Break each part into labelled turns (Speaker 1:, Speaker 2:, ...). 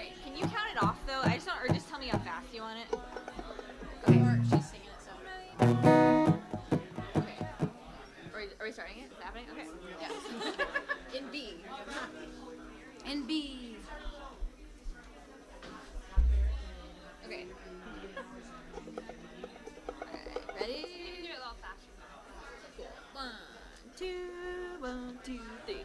Speaker 1: right. Can you count it off though? I just don't, or just tell me how fast you want it.
Speaker 2: Okay. Or she's singing it, so.
Speaker 1: Okay. Are we starting it? Is it happening? Okay.
Speaker 2: Yeah. In B.
Speaker 1: And B. Okay. Alright, ready?
Speaker 2: You can do it a little faster.
Speaker 1: Cool. 1, 2, 3.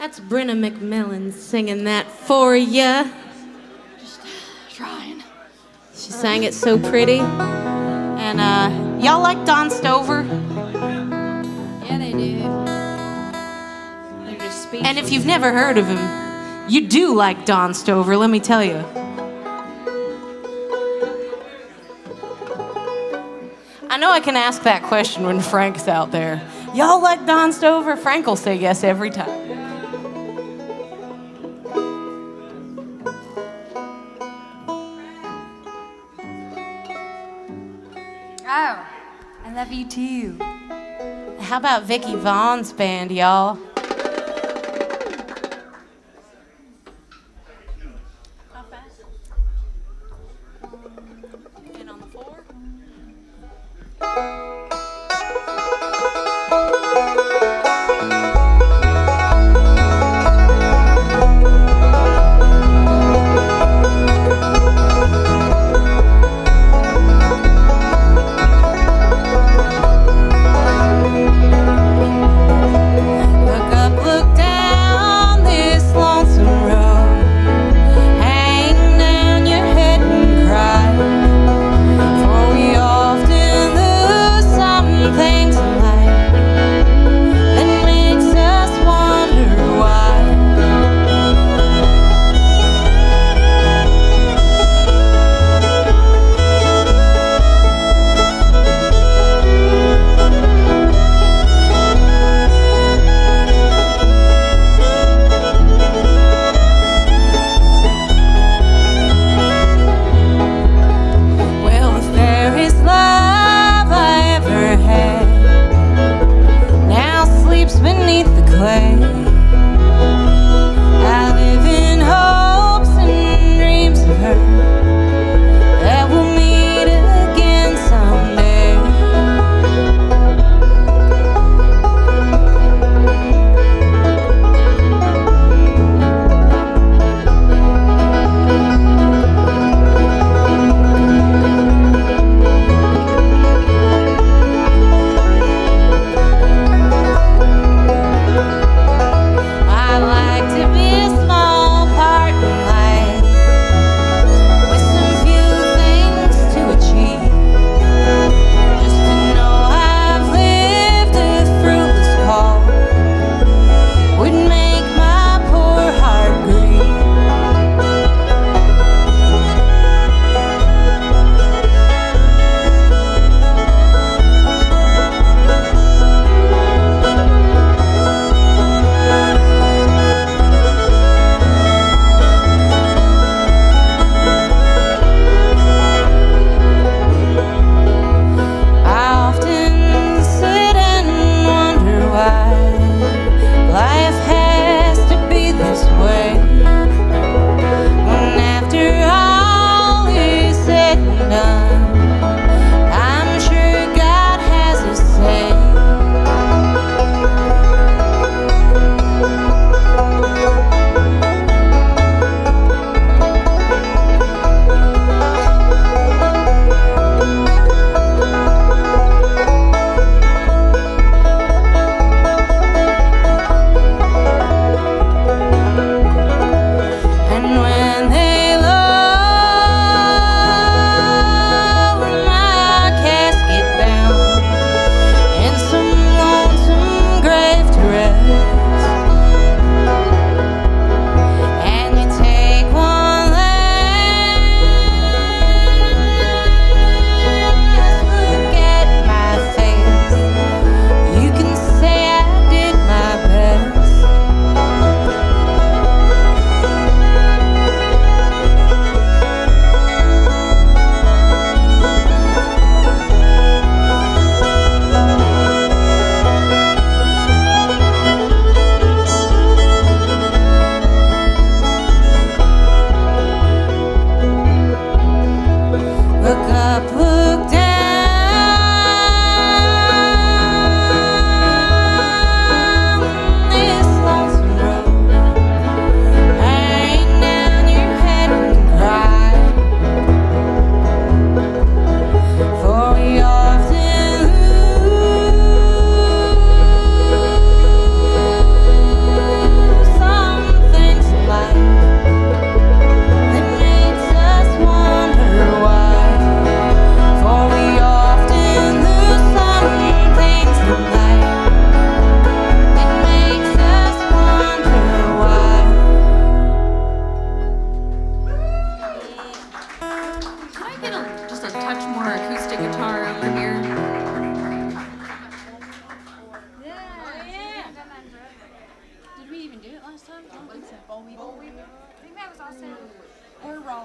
Speaker 3: That's Brenna McMillan singing that for ya.
Speaker 2: Trying.
Speaker 3: She sang it so pretty. And y'all like Don Stover?
Speaker 2: Yeah, they do. They're just speechless.
Speaker 3: And if you've never heard of him, you do like Don Stover, let me tell you. I know I can ask that question when Frank's out there. Y'all like Don Stover? Frank will say yes every time.
Speaker 2: Oh, I love you too.
Speaker 3: How about Vicky Vaughn's band, y'all? How fast? And on the floor?
Speaker 2: The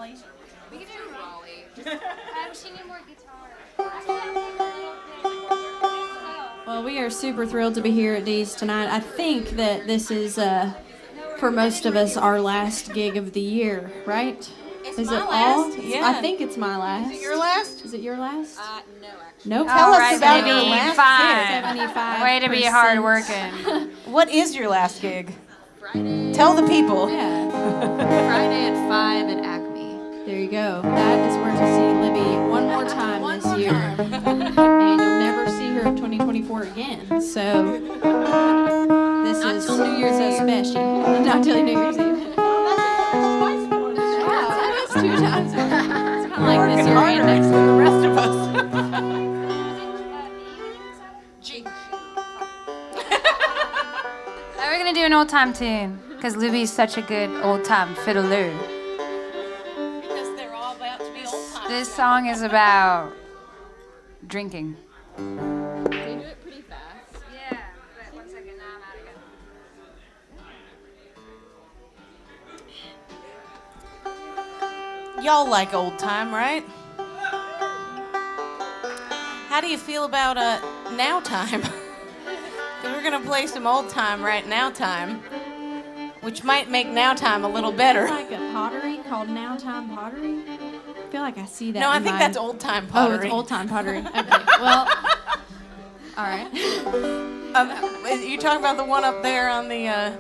Speaker 3: Raleigh?
Speaker 1: We can do Raleigh.
Speaker 2: She need more guitar.
Speaker 4: Well, we are super thrilled to be here at Dee's tonight. I think that this is, for most of us, our last gig of the year, right?
Speaker 3: It's
Speaker 4: is
Speaker 3: my
Speaker 4: it
Speaker 3: last,
Speaker 4: all?
Speaker 3: yeah.
Speaker 4: I think it's my last.
Speaker 3: Is it your last?
Speaker 4: Is it your last?
Speaker 1: No, actually.
Speaker 4: No.
Speaker 3: Tell
Speaker 2: All
Speaker 3: us
Speaker 2: right,
Speaker 3: about
Speaker 2: baby,
Speaker 3: your last
Speaker 2: fine.
Speaker 4: 75%.
Speaker 2: Way to be hard working.
Speaker 3: gig. What is your last gig?
Speaker 1: Friday.
Speaker 3: Tell the people.
Speaker 4: Yeah.
Speaker 1: Friday at 5 at Acme.
Speaker 4: There you go. That is where to see Libby one more time this year. And you'll never see her in 2024 again. So this
Speaker 1: Not
Speaker 4: is
Speaker 1: till New Year's
Speaker 4: so
Speaker 1: Eve.
Speaker 4: special. Not till New Year's Eve. Wow, that is 2 times. It's kind of like this year and next
Speaker 3: for the rest of us.
Speaker 2: We're gonna do an old time tune because Libby's such a good old time fiddler.
Speaker 3: Because they're all about to be old time.
Speaker 2: This song is about drinking.
Speaker 1: Can you do it pretty fast?
Speaker 2: Yeah, but 1 second, now I'm out again.
Speaker 3: Y'all like old time, right? How do you feel about now time? We're gonna play some old time right now time, which might make now time a little better.
Speaker 4: like a pottery called Now Time Pottery. I feel like I see that.
Speaker 3: No, I
Speaker 4: in
Speaker 3: think
Speaker 4: my-
Speaker 3: that's old time
Speaker 4: Oh,
Speaker 3: pottery.
Speaker 4: it's old time pottery. Okay, well, all right.
Speaker 3: You talking about the one up there on the?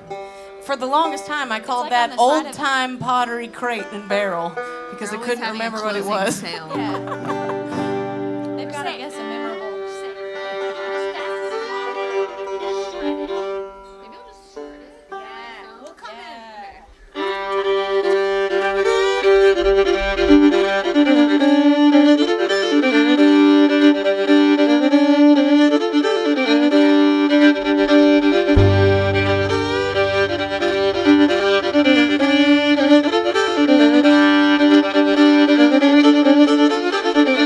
Speaker 3: For the longest time, I called
Speaker 4: like on
Speaker 3: that
Speaker 4: the side
Speaker 3: old
Speaker 4: of-
Speaker 3: time pottery crate and barrel because I
Speaker 1: They're always
Speaker 3: couldn't
Speaker 1: having a
Speaker 3: remember what it
Speaker 1: closing
Speaker 3: was.
Speaker 1: sale.
Speaker 4: Yeah. They've got, I guess, a memorable.
Speaker 1: Maybe I'll just start it.
Speaker 4: Yeah.
Speaker 1: We'll come
Speaker 4: Yeah.
Speaker 1: in.
Speaker 5: Thank you.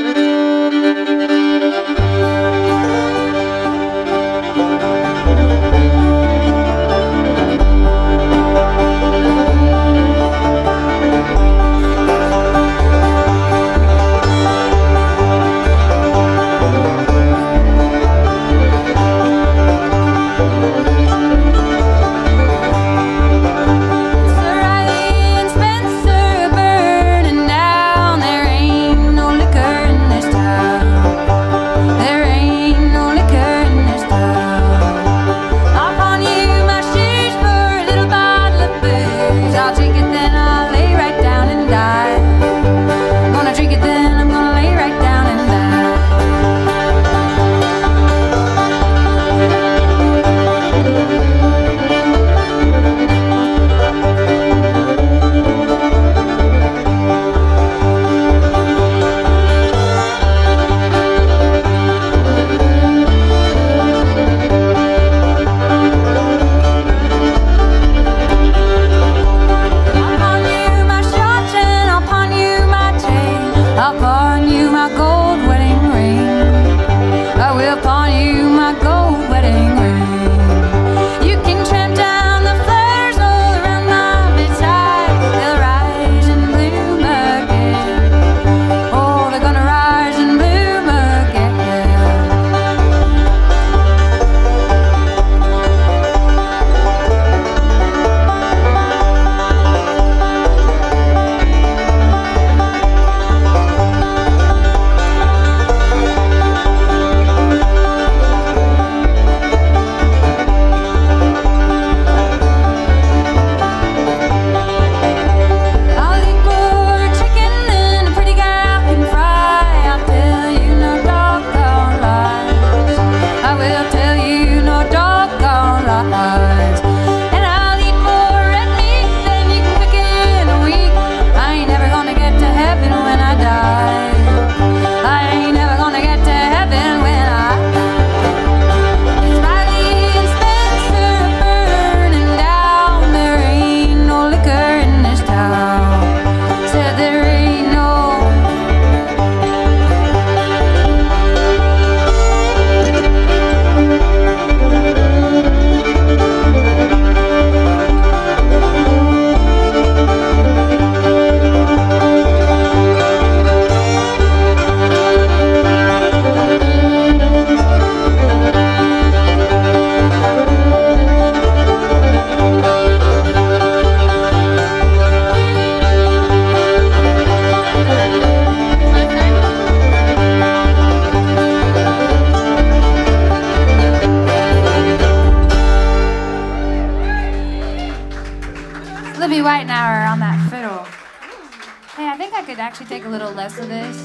Speaker 2: actually take a little less of this.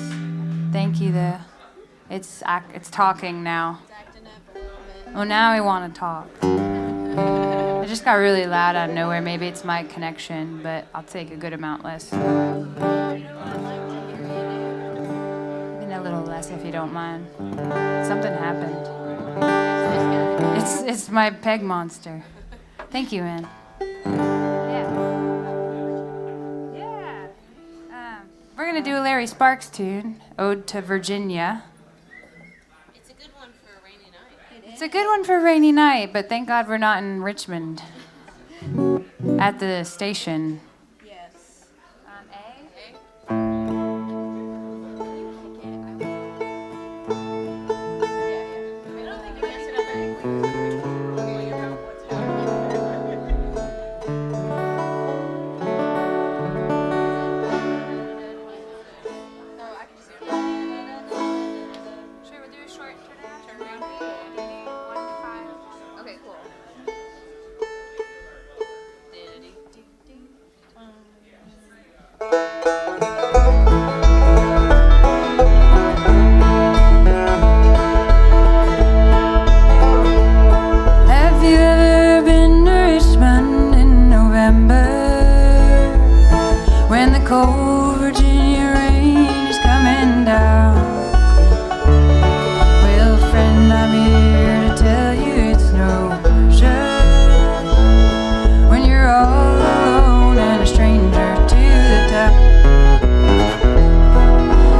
Speaker 2: Thank you, though. It's talking now. Oh, now I want to talk. It just got really loud out of nowhere. Maybe it's my connection, but I'll take a good amount less. Even a little less if you don't mind. Something happened. It's my peg monster. Thank you, Ann. We're gonna do a Larry Sparks tune, Ode to Virginia.
Speaker 3: It's a good one for a rainy night.
Speaker 2: It's a good one for a rainy night, but thank God we're not in Richmond at the station.
Speaker 3: Yes.
Speaker 1: Okay, cool.
Speaker 2: Have you ever been to Richmond in November when the cold Virginia rain is coming down? Well, friend, I'm here to tell you it's no pleasure when you're all alone and a stranger to the town.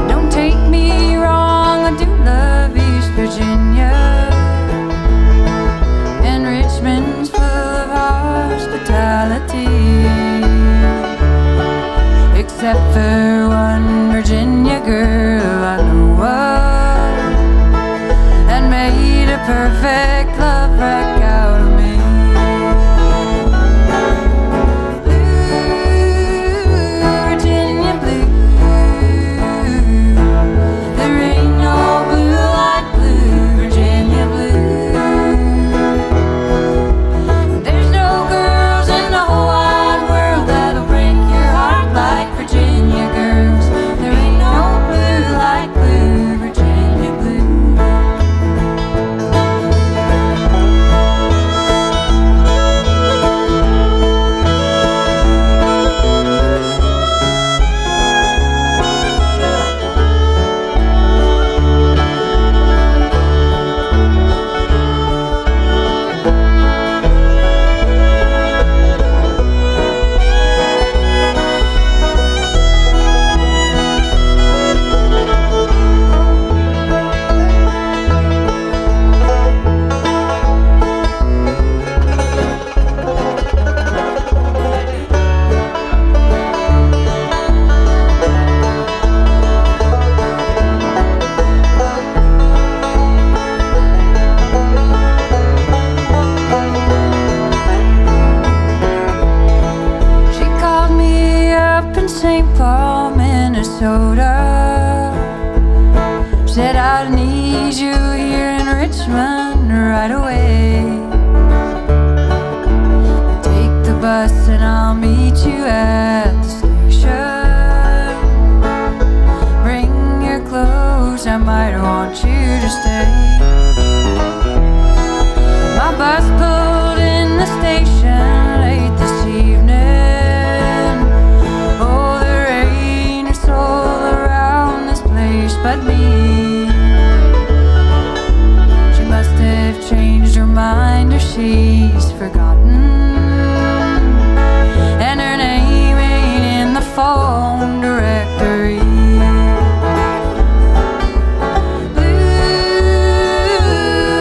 Speaker 2: Don't take me wrong, I do love East Virginia. And Richmond's full of hospitality, except for one Virginia girl I know of that made a perfect love wreck out of me. Blue, Virginia blue. There ain't no blue like blue, Virginia blue. There's no girls in the whole wide world that'll break your heart like Virginia girls. There ain't no blue like blue, Virginia blue. She called me up in St. Paul, Minnesota. Said I need you here in Richmond right away. Take the bus and I'll meet you at the station. Bring your clothes, I might want you to stay. My bus pulled in the station late this evening. Oh, the rain is all around this place but me. She must have changed her mind or she's forgotten. And her name ain't in the phone directory. Blue,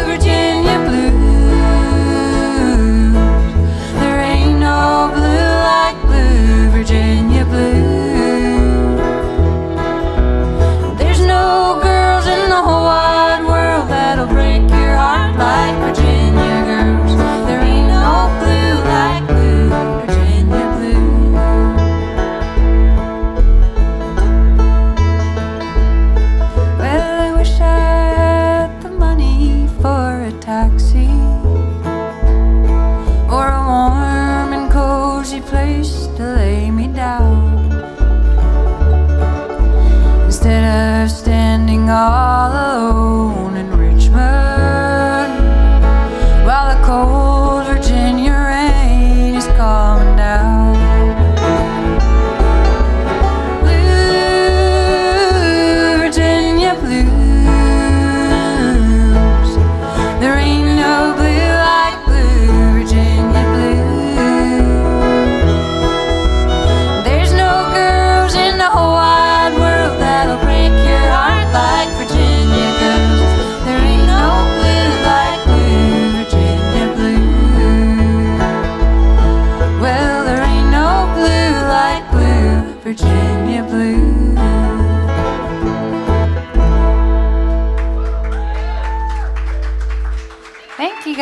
Speaker 2: Virginia blue. There ain't no blue like blue, Virginia blue. There's no girls in the whole wide world that'll break your heart like Virginia girls. There ain't no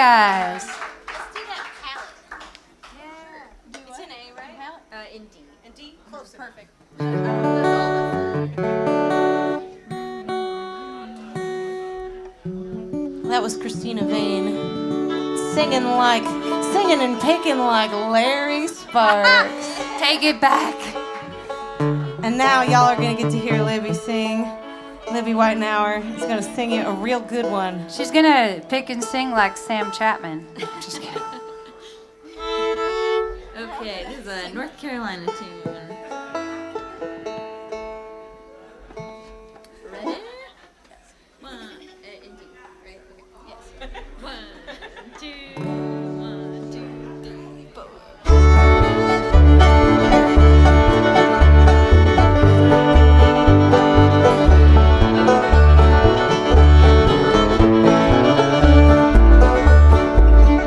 Speaker 2: guys.
Speaker 3: Let's do that palette. Yeah. It's an A, right?
Speaker 1: In D.
Speaker 3: And D? Close. Perfect. That was Christina Vane singing and picking like Larry Sparks.
Speaker 2: Take it back.
Speaker 3: And now y'all are gonna get to hear Libby sing. Libby Whitenauer is gonna sing you a real good one.
Speaker 2: She's gonna pick and sing like Sam Chapman. Just kidding.
Speaker 1: Okay, this is a North Carolina tune. Ready? One, in D, right? Okay. Yes. 1, 2, 1, 2, 3, 4.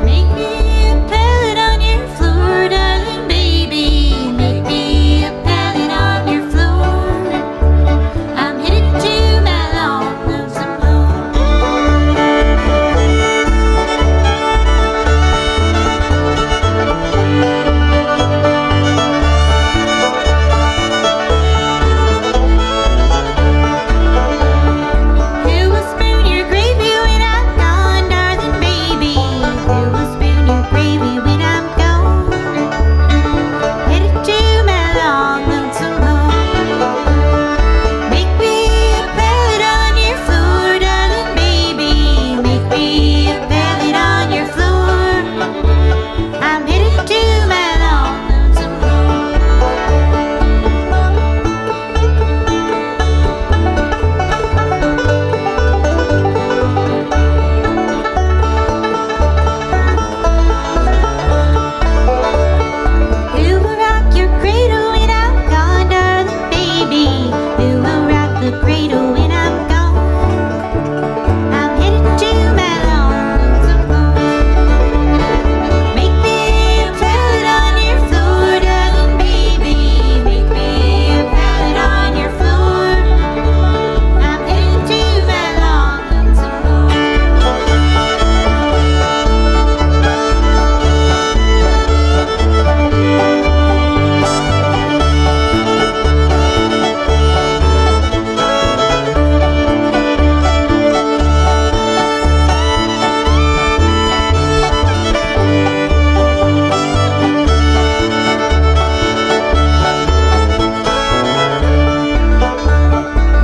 Speaker 5: Make me a pallet on your floor, darling baby. Make me a pallet on your floor. I'm headed to my long lonesome Who will spoon your gravy when I'm gone, darling baby? Who will spoon your gravy when I'm gone? Headed to my long lonesome home. Make me a pallet on your floor, darling baby. Make me a pallet on your floor. I'm headed to my long lonesome Who will rock your cradle when I'm gone, darling baby? Who will rock the cradle when I'm gone? I'm headed to my long lonesome home. Make me a pallet on your floor, darling baby. Make me a pallet on your floor. I'm headed to my long lonesome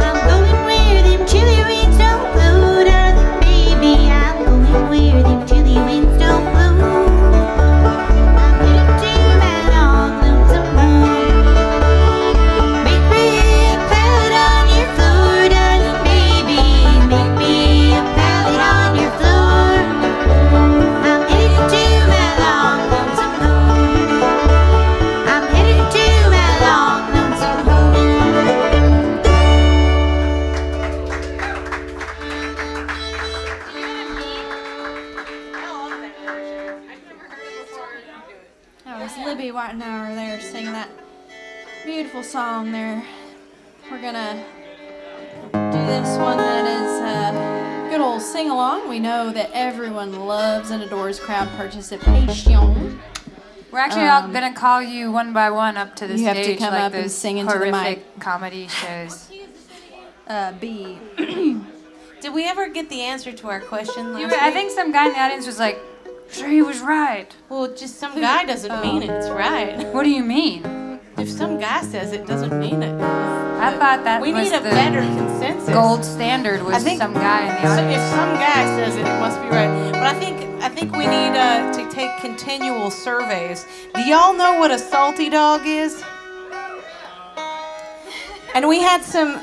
Speaker 5: I'm going where them chilly winds don't blow, darling baby. I'm going where them chilly winds don't blow. I'm headed to my long lonesome home. Make me a pallet on your floor, darling baby. Make me a pallet on your floor. I'm headed to my long lonesome home. I'm headed to my long lonesome home.
Speaker 4: That was Libby Whitenauer there singing that beautiful song there. We're gonna do this one that is a good old sing along. We know that everyone loves and adores crowd participation.
Speaker 2: We're actually all gonna call you one by one up to the
Speaker 4: You
Speaker 2: stage
Speaker 4: have to come
Speaker 2: like
Speaker 4: up and
Speaker 2: those
Speaker 4: sing into the
Speaker 2: horrific
Speaker 4: mic.
Speaker 2: comedy shows.
Speaker 4: B.
Speaker 3: Did we ever get the answer to our question last
Speaker 2: I
Speaker 3: week?
Speaker 2: think some guy in the audience was like, "Sure, he was right."
Speaker 3: Well, just some guy doesn't mean it's right.
Speaker 2: What do you mean?
Speaker 3: If some guy says it, doesn't mean it.
Speaker 2: I thought that
Speaker 3: We
Speaker 2: was
Speaker 3: need a
Speaker 2: the
Speaker 3: better consensus.
Speaker 2: gold standard was
Speaker 3: I think-
Speaker 2: some guy in the
Speaker 3: So
Speaker 2: audience.
Speaker 3: if some guy says it, it must be right. But I think we need to take continual surveys. Do y'all know what a salty dog is? And we had some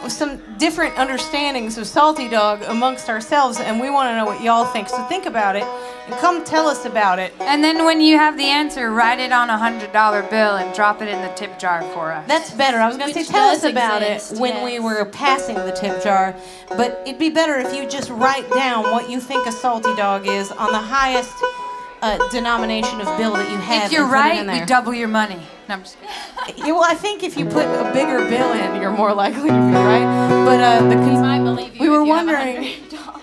Speaker 3: different understandings of salty dog amongst ourselves, and we want to know what y'all think. So think about it and come tell us about it.
Speaker 2: And then when you have the answer, write it on a $100 bill and drop it in the tip jar for us.
Speaker 3: That's better. I was going to say,
Speaker 4: Which
Speaker 3: tell us
Speaker 4: does
Speaker 3: about
Speaker 4: exist,
Speaker 3: it when
Speaker 4: yes.
Speaker 3: we were passing the tip jar. But it'd be better if you just write down what you think a salty dog is on the highest denomination of bill that you have.
Speaker 2: If you're
Speaker 3: and put it
Speaker 2: right,
Speaker 3: in
Speaker 2: we
Speaker 3: there.
Speaker 2: double your money. No, I'm just kidding.
Speaker 3: Yeah, well, I think if you put a bigger bill in, you're more likely to be right. But
Speaker 4: We might believe you
Speaker 3: we were
Speaker 4: if you have
Speaker 3: wondering,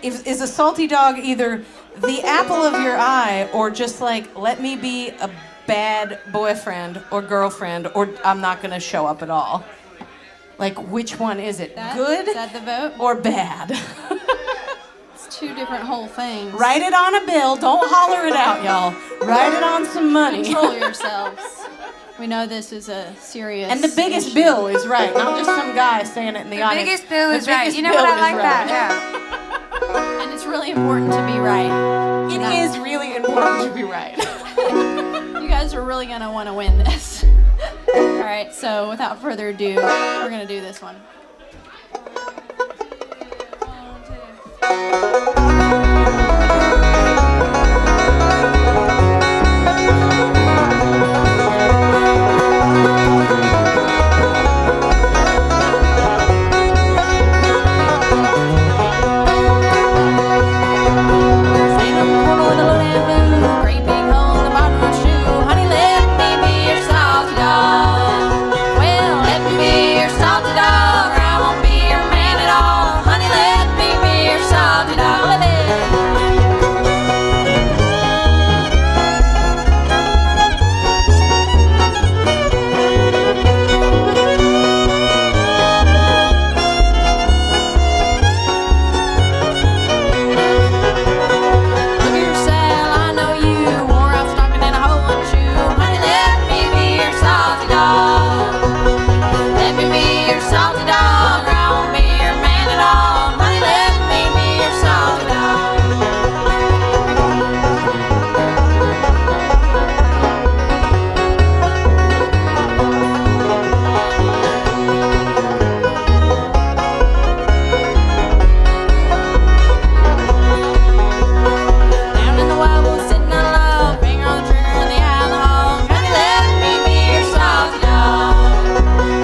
Speaker 3: is a salty dog either the apple of your eye, or just like, let me be a bad boyfriend or girlfriend, or I'm not gonna show up at all? Like, which one is it? Good
Speaker 4: Is that the vote?
Speaker 3: or bad?
Speaker 4: It's two different whole things.
Speaker 3: Write it on a bill. Don't holler it out, y'all. Write it on some money.
Speaker 4: Control yourselves. We know this is a serious
Speaker 3: And the biggest
Speaker 4: issue.
Speaker 3: bill is right, not just some guy saying it in the audience.
Speaker 2: Biggest bill
Speaker 3: The
Speaker 2: is right.
Speaker 3: biggest
Speaker 2: You know what?
Speaker 3: bill
Speaker 2: I
Speaker 3: is
Speaker 2: like
Speaker 3: right.
Speaker 2: that. Yeah.
Speaker 4: And it's really important to be right.
Speaker 3: It is really important to be right.
Speaker 4: You guys are really gonna want to win this. All right, so without further ado, we're gonna do this one. Stand up in the corner with a low down blue, great big hole in the bottom of my shoe. Honey, let me be your salty dog. Well, let me be your salty dog, or I won't be your man at all. Honey, let me be your salty dog. Let me. Look at your saddle, I know you wore out stocking in a hole in a shoe. Honey, let me be your salty dog. Let me be your salty dog, or I won't be your man at all. Honey, let me be your salty dog. Down in the wild, we're sitting on love, finger on the trigger in the eye of the hog. Honey, let me be your salty dog.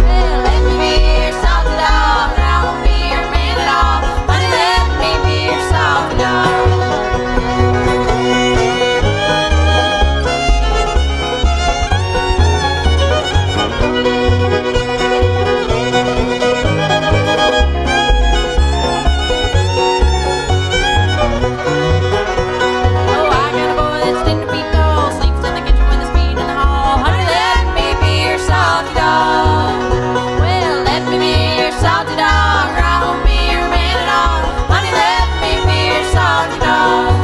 Speaker 4: Well, let me be your salty dog, or I won't be your man at all. Honey, let me be your salty dog. Oh, I got a boy that's 10 feet tall, sleeps in the kitchen with his feet in the hall. Honey, let me be your salty dog. Well, let me be your salty dog, or I won't be your man at all. Honey, let me be your salty dog.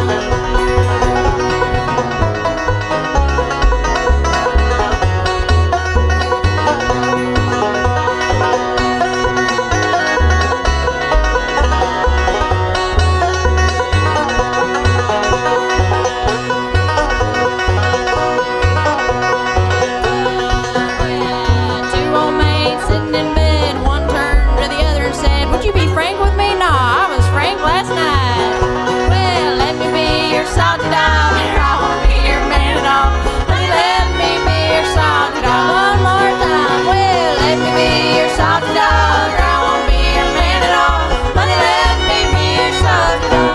Speaker 4: Two old maids sitting in bed, one turned to the other and said, "Would you be frank with me?" "Nah, I was frank last night." "Well, let me be your salty dog, or I won't be your man at all. Honey, let me be your salty dog one more time." "Well, let me be your salty dog, or I won't be your man at all. Honey, let me be your salty dog."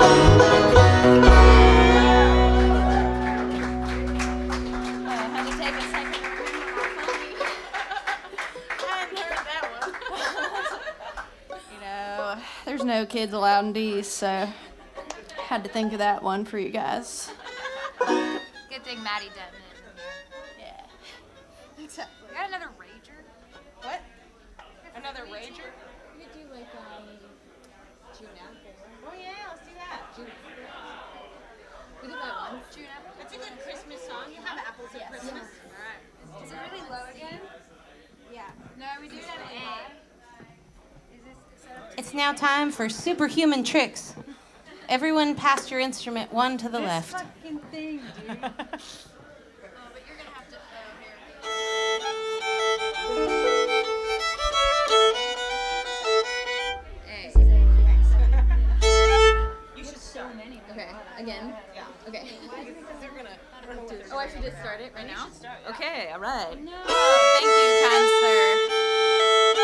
Speaker 4: Had to take a second. You know, there's no kids allowed in D's, so had to think of that one for you guys.
Speaker 2: Good thing Maddie done it.
Speaker 4: Yeah.
Speaker 2: We got another rager.
Speaker 3: What? Another rager?
Speaker 1: We could do like June after.
Speaker 3: Oh yeah, let's do that.
Speaker 1: We did that one.
Speaker 2: June apple.
Speaker 3: That's a good Christmas song. You have apples at Christmas.
Speaker 2: Is it really low again? Yeah. No, we do it at A. Is this set up?
Speaker 3: It's now time for superhuman tricks. Everyone pass your instrument one to the left.
Speaker 2: Fucking thing, dude.
Speaker 4: But you're gonna have to.
Speaker 1: Okay, again.
Speaker 3: Yeah.
Speaker 1: Okay.
Speaker 3: They're gonna.
Speaker 1: Oh, I should just start it right now?
Speaker 3: Okay, all right.
Speaker 2: Oh, thank you, kind sir.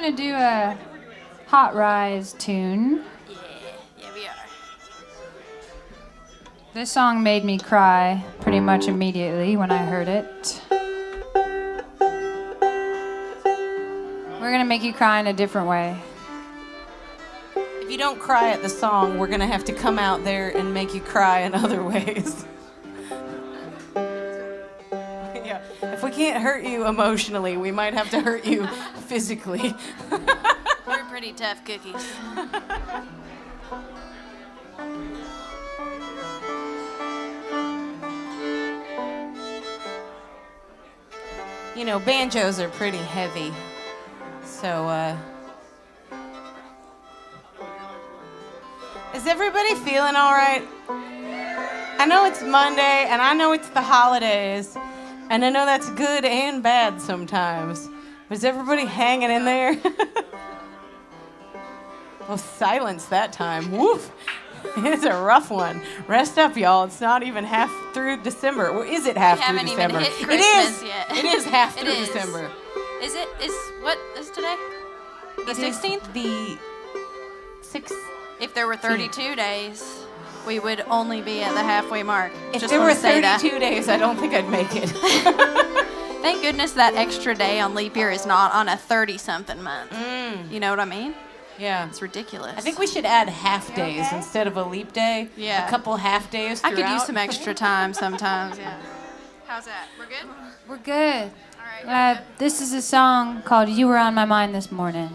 Speaker 2: gonna do a Hot Rise tune.
Speaker 4: Yeah, we are.
Speaker 2: This song made me cry pretty much immediately when I heard it. We're gonna make you cry in a different way.
Speaker 3: If you don't cry at the song, we're gonna have to come out there and make you cry in other ways. Yeah. If we can't hurt you emotionally, we might have to hurt you physically.
Speaker 4: We're pretty tough cookies.
Speaker 3: You know, banjos are pretty heavy. So, is everybody feeling all right? I know it's Monday, and I know it's the holidays, and I know that's good and bad sometimes. But is everybody hanging in there? Oh, silence that time. Woof. It's a rough one. Rest up, y'all. It's not even half through December. Or is it half through December?
Speaker 4: We haven't even hit
Speaker 3: It
Speaker 4: Christmas
Speaker 3: is.
Speaker 4: yet.
Speaker 3: It is half
Speaker 4: It
Speaker 3: through
Speaker 4: is.
Speaker 3: December.
Speaker 4: Is it? What is today? The
Speaker 3: It is
Speaker 4: 16th?
Speaker 3: The 6th.
Speaker 4: If there were 32 days, we would only be at the halfway mark.
Speaker 3: If
Speaker 4: Just
Speaker 3: there
Speaker 4: wanna
Speaker 3: were
Speaker 4: say that.
Speaker 3: 32 days, I don't think I'd make it.
Speaker 4: Thank goodness that extra day on leap year is not on a 30-something month. You know what I mean?
Speaker 3: Yeah.
Speaker 4: It's ridiculous.
Speaker 3: I think we should add half days instead of a leap day.
Speaker 4: Yeah.
Speaker 3: A couple half days
Speaker 4: I
Speaker 3: throughout.
Speaker 4: could use some extra time sometimes. Yeah. How's that? We're good.
Speaker 2: We're good.
Speaker 4: All right.
Speaker 2: This is a song called You Were on My Mind This Morning.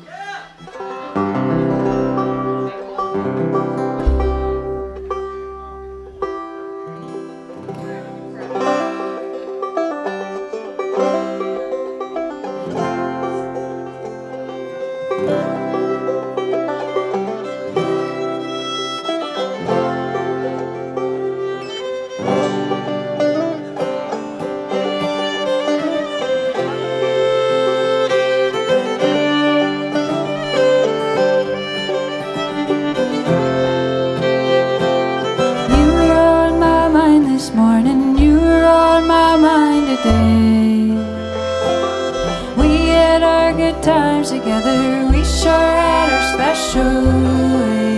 Speaker 2: Times together, we sure had our special way.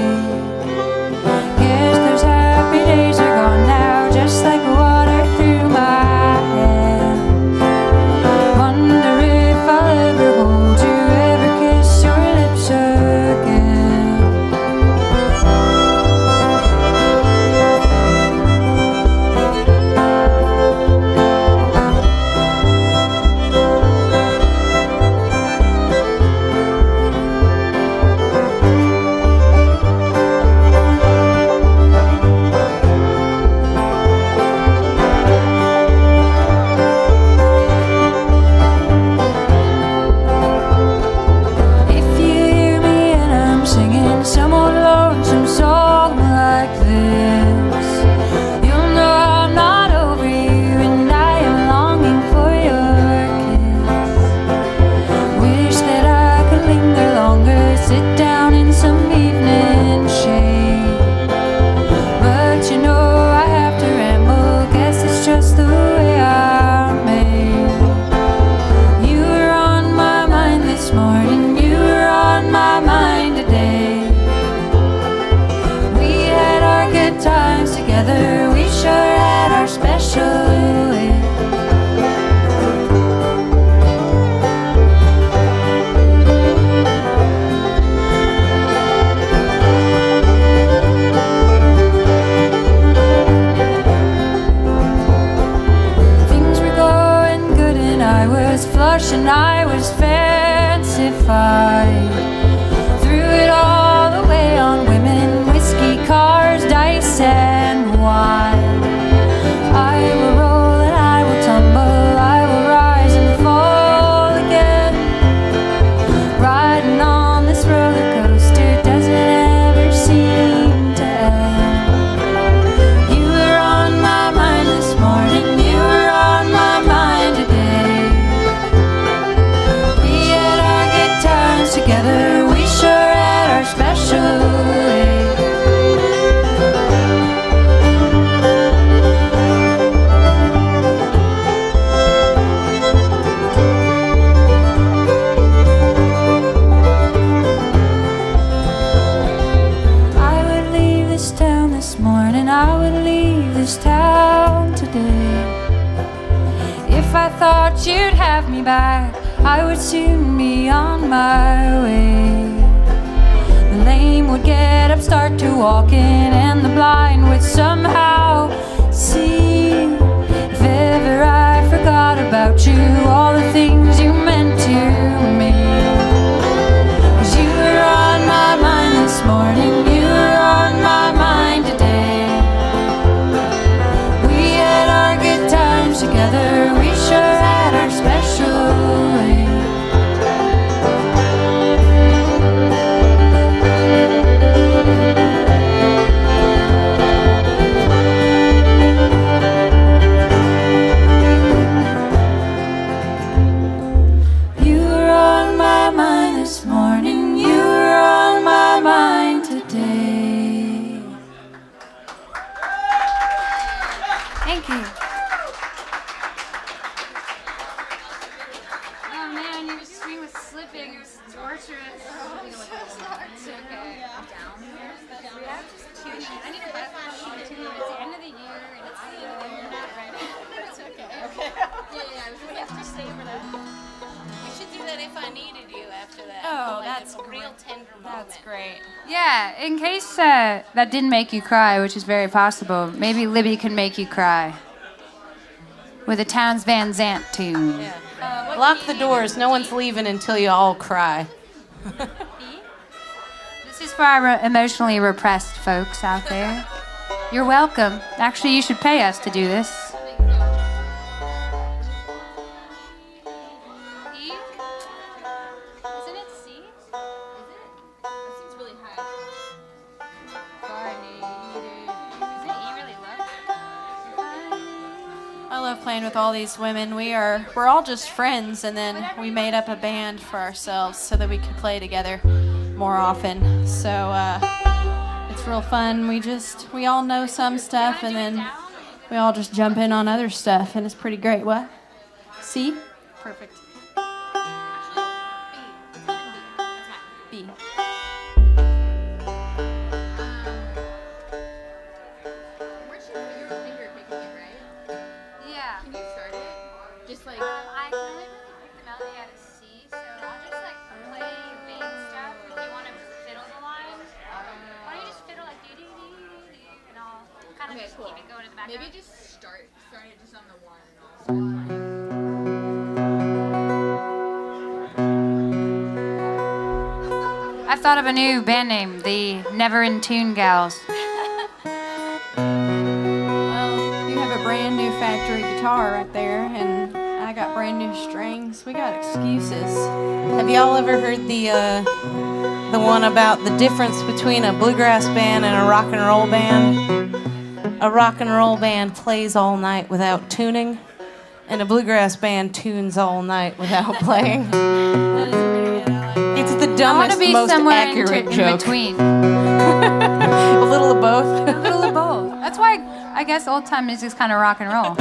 Speaker 2: Guess those happy days are gone now, just like water through my hands. Wonder if I'll ever hold you, ever kiss your lips again. And I was fancified. Threw it all away on women, whiskey, cars, dice, and wine. I will roll and I will tumble, I will rise and fall again. Riding on this roller coaster doesn't ever seem to end. You were on my mind this morning, you were on my mind today. Together, we sure had our special way. I thought you'd have me back, I would soon be on my way. The lame would get up, start to walking, and the blind would somehow see. If ever I forgot about you, all the things you meant to me. 'Cause you were on my mind this morning, you were on my mind today. We had our good times together, we sure had our special way. You were on my mind this morning, you were on my mind today. Thank you. Oh man, your screen was slipping. It was torturous. It's okay. Down here. We have just tuning. I need a headphone too. It's the end of the year and it's the end of the year. Not ready. It's okay. Okay. Yeah, I was gonna have to stay for that.
Speaker 3: We should do that if I needed you after that.
Speaker 4: Oh,
Speaker 3: Like
Speaker 4: that's
Speaker 3: a real tender moment.
Speaker 4: That's great.
Speaker 2: Yeah, in case that didn't make you cry, which is very possible, maybe Libby can make you cry with a Towns Van Zandt tune.
Speaker 3: Yeah. Lock the doors. No one's leaving until you all cry.
Speaker 2: This is for our emotionally repressed folks out there. You're welcome. Actually, you should pay us to do this. E? Isn't it C? Is it? That seems really high. Isn't E really low?
Speaker 4: I love playing with all these women. We're all just friends, and then we made up a band for ourselves so that we could play together more often. So it's real fun. We all know some stuff, and then we all just jump in on other stuff, and it's pretty great. What? C? Perfect. B.
Speaker 1: Weren't you your finger picking it, right?
Speaker 2: Yeah.
Speaker 1: Can you start it? Just like.
Speaker 2: I can only really pick the melody out of C, so I'll just like play vague stuff. If you want to fiddle the line, why don't you just fiddle like do do do do do, and I'll kind of
Speaker 1: Okay,
Speaker 2: just
Speaker 1: cool.
Speaker 2: keep it going in the background.
Speaker 1: Maybe just start it just on the one and I'll.
Speaker 2: I thought of a new band name, the Never in Tune Gals.
Speaker 4: Well, you have a brand new factory guitar right there, and I got brand new strings. We got excuses.
Speaker 3: Have y'all ever heard the one about the difference between a bluegrass band and a rock and roll band? A rock and roll band plays all night without tuning, and a bluegrass band tunes all night without playing.
Speaker 4: That is pretty good. I like that.
Speaker 3: It's the
Speaker 2: I want
Speaker 3: dumbest,
Speaker 2: to be
Speaker 3: most
Speaker 2: somewhere
Speaker 3: accurate
Speaker 2: in
Speaker 3: joke.
Speaker 2: between.
Speaker 3: A little of both.
Speaker 2: A little of both. That's why I guess old time music's kind of rock and roll.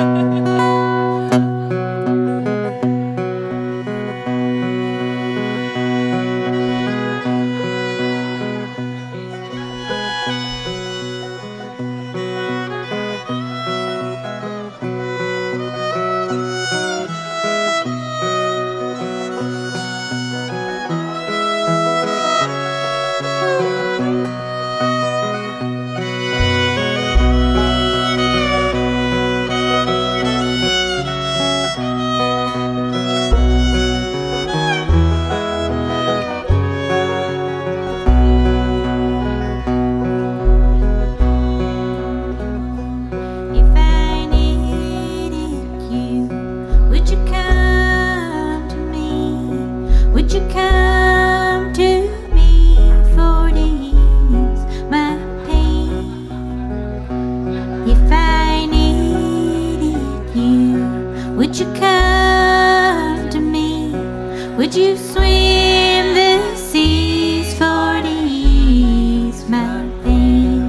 Speaker 5: If I needed you, would you come to me? Would you come to me for to ease my pain? If I needed you, would you come to me? Would you swim the seas for to ease my pain?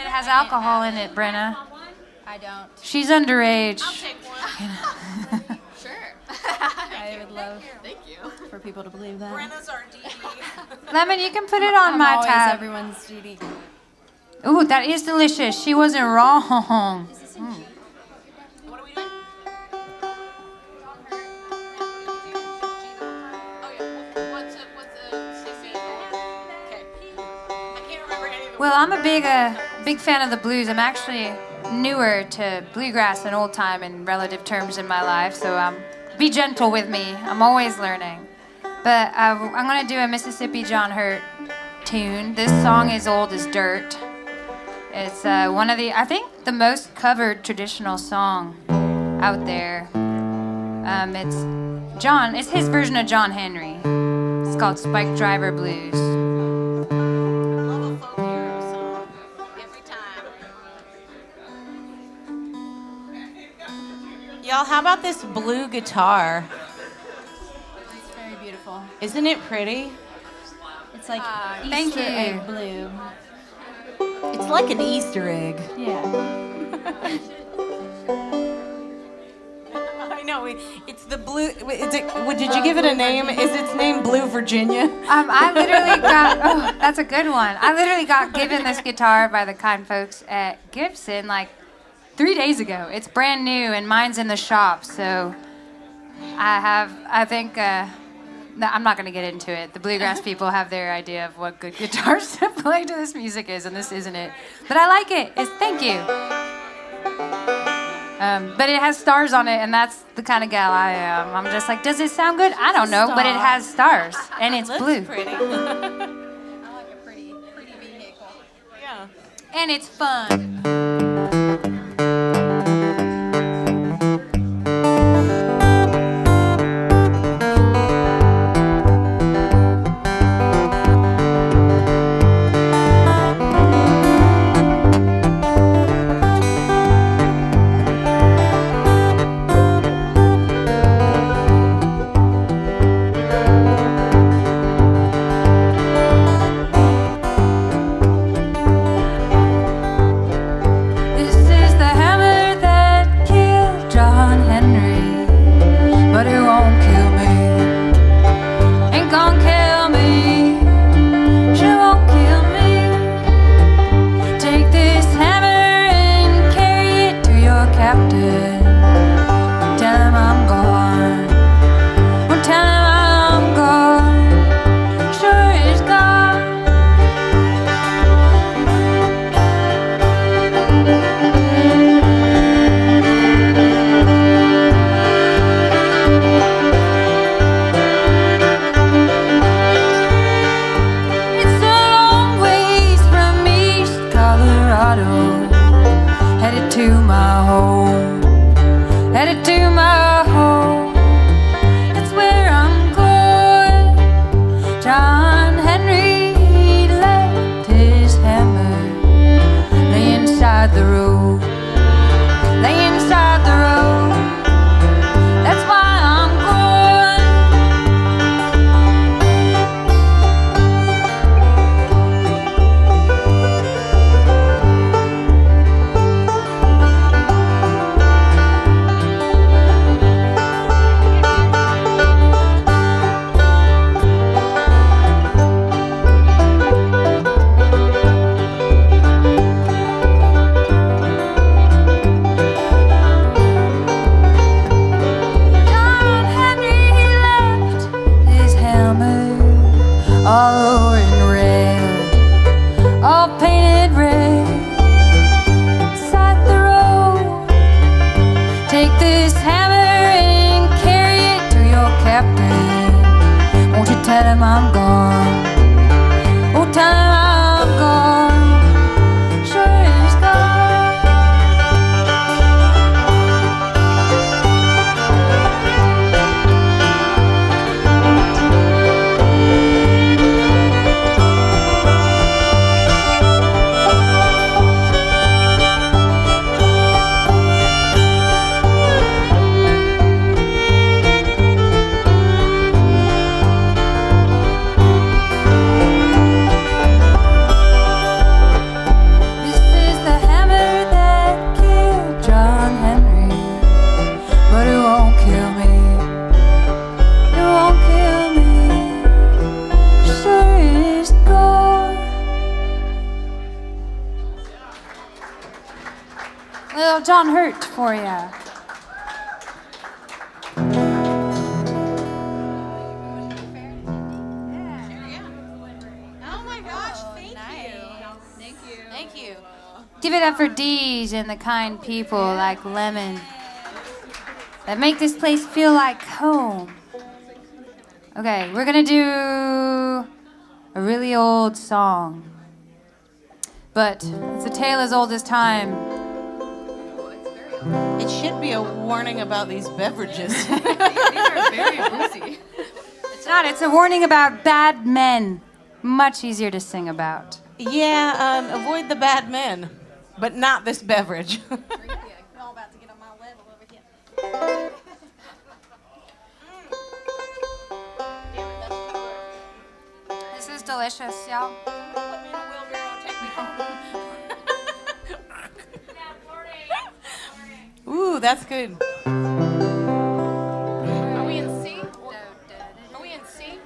Speaker 2: it has alcohol in it, Brenna.
Speaker 4: I don't.
Speaker 2: She's underage.
Speaker 1: I'll take one. Sure.
Speaker 4: I would love
Speaker 1: Thank you.
Speaker 4: for people to believe that.
Speaker 3: Brenna's our DD.
Speaker 2: Lemon, you can put it on
Speaker 4: I'm
Speaker 2: my
Speaker 4: always
Speaker 2: tab.
Speaker 4: everyone's DD.
Speaker 2: Ooh, that is delicious. She wasn't wrong.
Speaker 3: What are we doing?
Speaker 1: What's a CC? Okay.
Speaker 3: I can't remember any of the
Speaker 2: Well, I'm a big fan of the blues. I'm actually newer to bluegrass and old time in relative terms in my life, so be gentle with me. I'm always learning. But I'm gonna do a Mississippi John Hurt tune. This song is old as dirt. It's one of I think the most covered traditional song out there. It's his version of John Henry. It's called Spike Driver Blues.
Speaker 3: love a folk hero song every time. Y'all, how about this blue guitar?
Speaker 4: It's very beautiful.
Speaker 3: Isn't it pretty?
Speaker 4: It's like
Speaker 2: thank
Speaker 4: Easter
Speaker 2: you.
Speaker 4: egg blue.
Speaker 3: It's like an Easter egg.
Speaker 4: Yeah.
Speaker 3: I know. It's the blue. Did you give it a name? Is its name Blue Virginia?
Speaker 2: I literally got, that's a good one. I literally got given this guitar by the kind folks at Gibson like 3 days ago. It's brand new and mine's in the shop, so I'm not going to get into it. The bluegrass people have their idea of what good guitars to play to this music is, and this isn't it. But I like it. Thank you. But it has stars on it, and that's the kind of gal I am. I'm just like, does it sound good? I don't know, but it has stars, and it's blue.
Speaker 3: Pretty.
Speaker 4: I like a pretty vehicle.
Speaker 3: Yeah.
Speaker 2: And it's fun. little John Hurt for you.
Speaker 3: Oh my gosh, thank you. Thank you.
Speaker 2: Give it up for Deej and the kind people like Lemon that make this place feel like home. Okay, we're gonna do a really old song. But it's a tale as old as time.
Speaker 3: It should be a warning about these beverages.
Speaker 1: These are very boozy.
Speaker 2: It's not, it's a warning about bad men. Much easier to sing about.
Speaker 3: Yeah, avoid the bad men, but not this beverage.
Speaker 4: Y'all about to get on my level over here.
Speaker 2: This is delicious, y'all.
Speaker 3: Ooh, that's good.
Speaker 6: Are we in C? Are we in C?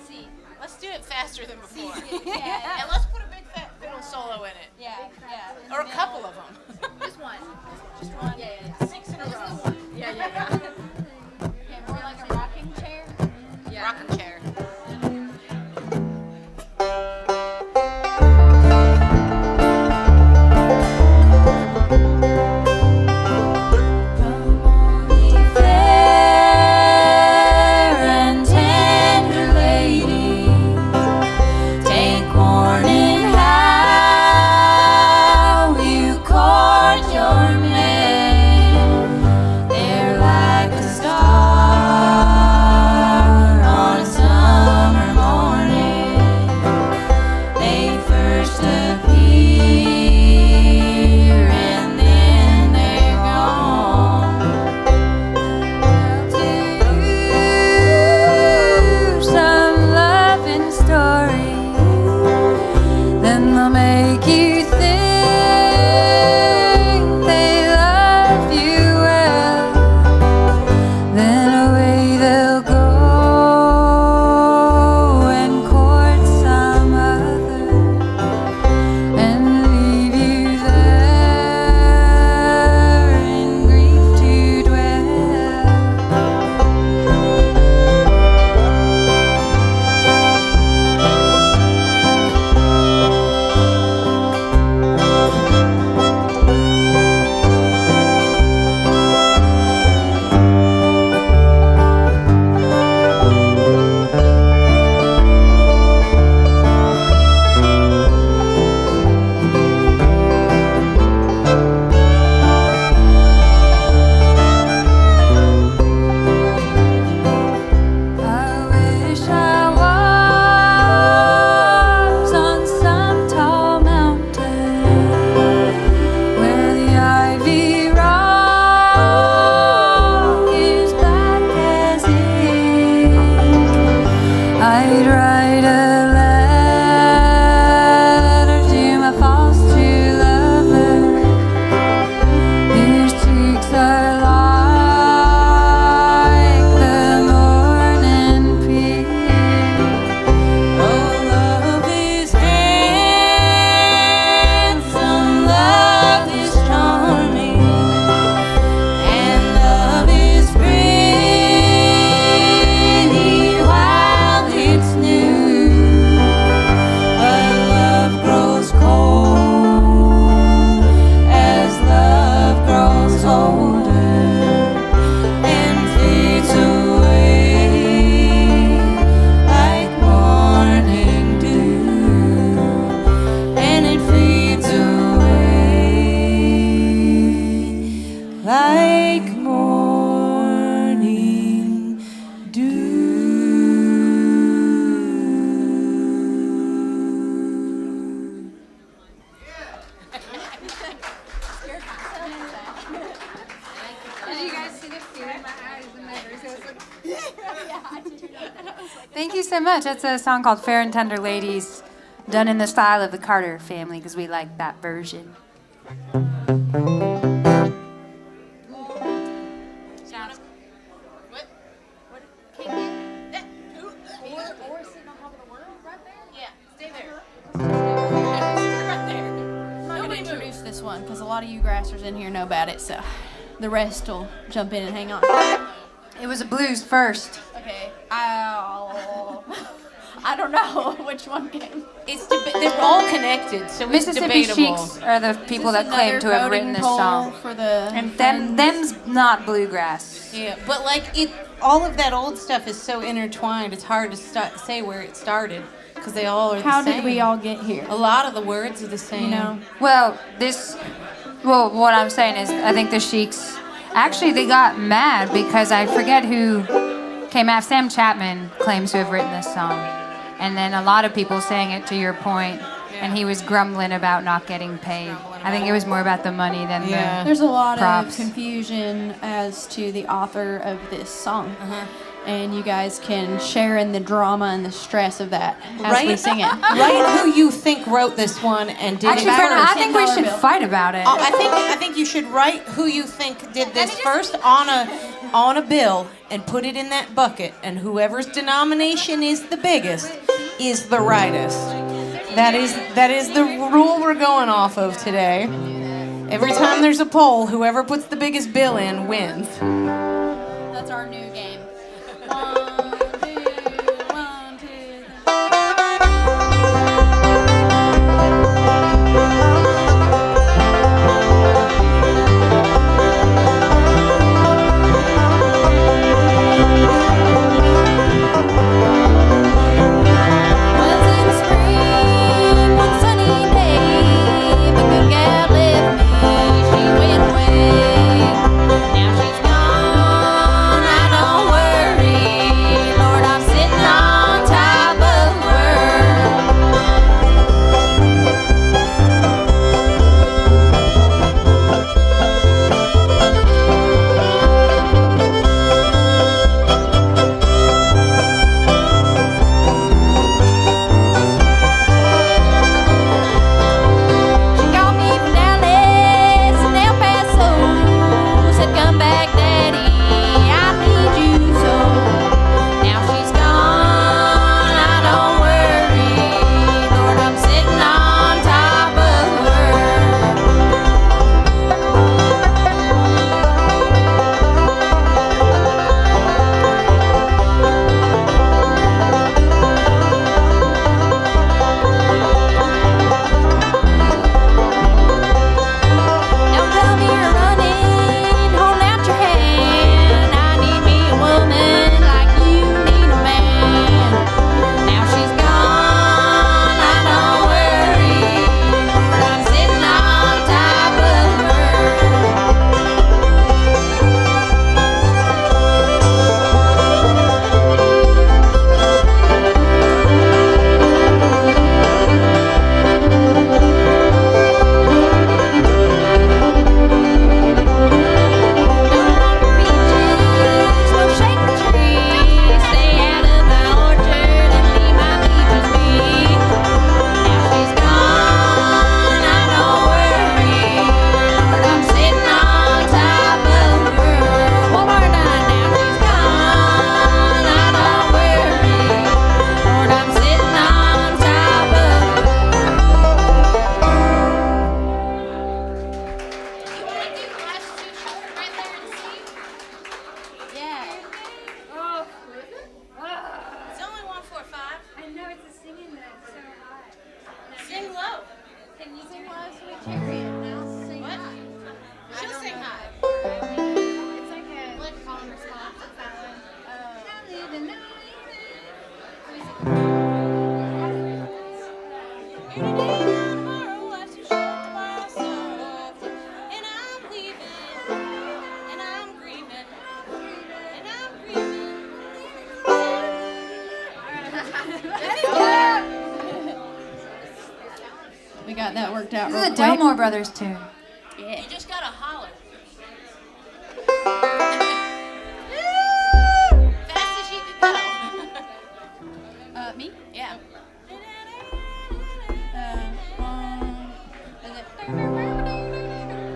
Speaker 6: C. Let's do it faster than before. And let's put a big fat fiddle solo in it.
Speaker 4: Yeah.
Speaker 6: Or a couple of them.
Speaker 1: Just one.
Speaker 6: Just one?
Speaker 1: Yeah.
Speaker 6: 6 in a row.
Speaker 1: Yeah.
Speaker 4: Okay, we're like a rocking chair.
Speaker 1: Yeah.
Speaker 6: Rocking chair.
Speaker 2: Thank you so much. That's a song called Fair and Tender Ladies, done in the style of the Carter family, because we like that version. Sounds
Speaker 6: Or sitting on top of the world right there? Yeah, stay there. Stay right there.
Speaker 4: I'm not going to introduce this one because a lot lot of you grassers in here know about it, so the rest will jump in and hang on.
Speaker 2: It was a blues first.
Speaker 4: Okay. I don't know which one came.
Speaker 3: They're all connected, so it's
Speaker 2: Mississippi
Speaker 3: debatable.
Speaker 2: Sheiks are the people that claim to have written this song.
Speaker 4: For the
Speaker 2: And them's not bluegrass.
Speaker 3: Yeah, but like all of that old stuff is so intertwined. It's hard to say where it started because they all are
Speaker 4: How
Speaker 3: the same.
Speaker 4: did we all get here?
Speaker 3: A lot of the words are the same.
Speaker 4: You know.
Speaker 2: Well, what I'm saying is, I think the Sheiks, actually, they got mad because I forget who came after. Sam Chapman claims to have written this song. And then a lot of people sang it to your point, and he was grumbling about not getting paid. I think it was more about the money than the
Speaker 4: There's a lot
Speaker 2: props.
Speaker 4: of confusion as to the author of this song. And you guys can share in the drama and the stress of that as we sing it.
Speaker 3: Write who you think wrote this one and did
Speaker 2: Actually,
Speaker 3: it
Speaker 2: Brenna,
Speaker 3: first.
Speaker 2: I think we
Speaker 4: $10
Speaker 2: should
Speaker 4: bill.
Speaker 2: fight about it.
Speaker 3: I think you should write who you think did this first on a bill and put it in that bucket, and whoever's denomination is the biggest is the rightest. That is the rule we're going off of today. Every time there's a poll, whoever puts the biggest bill in wins.
Speaker 4: That's our new game. 1, 2, 1, 2, 3. Was in spring, one sunny day, the good gal left me, she went away. Now she's gone, I don't worry, Lord, I'm sitting on top of the She called me from Dallas and El Paso, said, "Come back, Daddy, I need you so." Now she's gone, I don't worry, Lord, I'm sitting on top of the world. Don't tell me you're running, hold out your hand. I need me a woman like you need a man. Now she's gone, I don't worry, Lord, I'm sitting on top of the world. No shake the tree, stay out of my orchard and leave my peaches be. Now she's gone, I don't worry, Lord, I'm sitting on top of the world. One more time. Now she's gone, I don't worry, Lord, I'm sitting on top of the
Speaker 3: It's only 145.
Speaker 2: I know it's a singing note, so high.
Speaker 3: Sing low.
Speaker 4: Can you sing Love Sweet Chariot? Now sing
Speaker 3: What?
Speaker 4: high.
Speaker 3: She'll sing high.
Speaker 4: It's like a call and response. It's that one. I live in the
Speaker 3: Tomorrow, life's too short to borrow soft. And I'm leaving, and I'm grieving, and I'm grieving.
Speaker 4: We got that worked out
Speaker 2: This
Speaker 4: real
Speaker 2: is a
Speaker 4: quick.
Speaker 2: Delmore Brothers tune.
Speaker 3: You just gotta holler. Fast as you can go.
Speaker 4: Me?
Speaker 3: Yeah.
Speaker 4: Is it?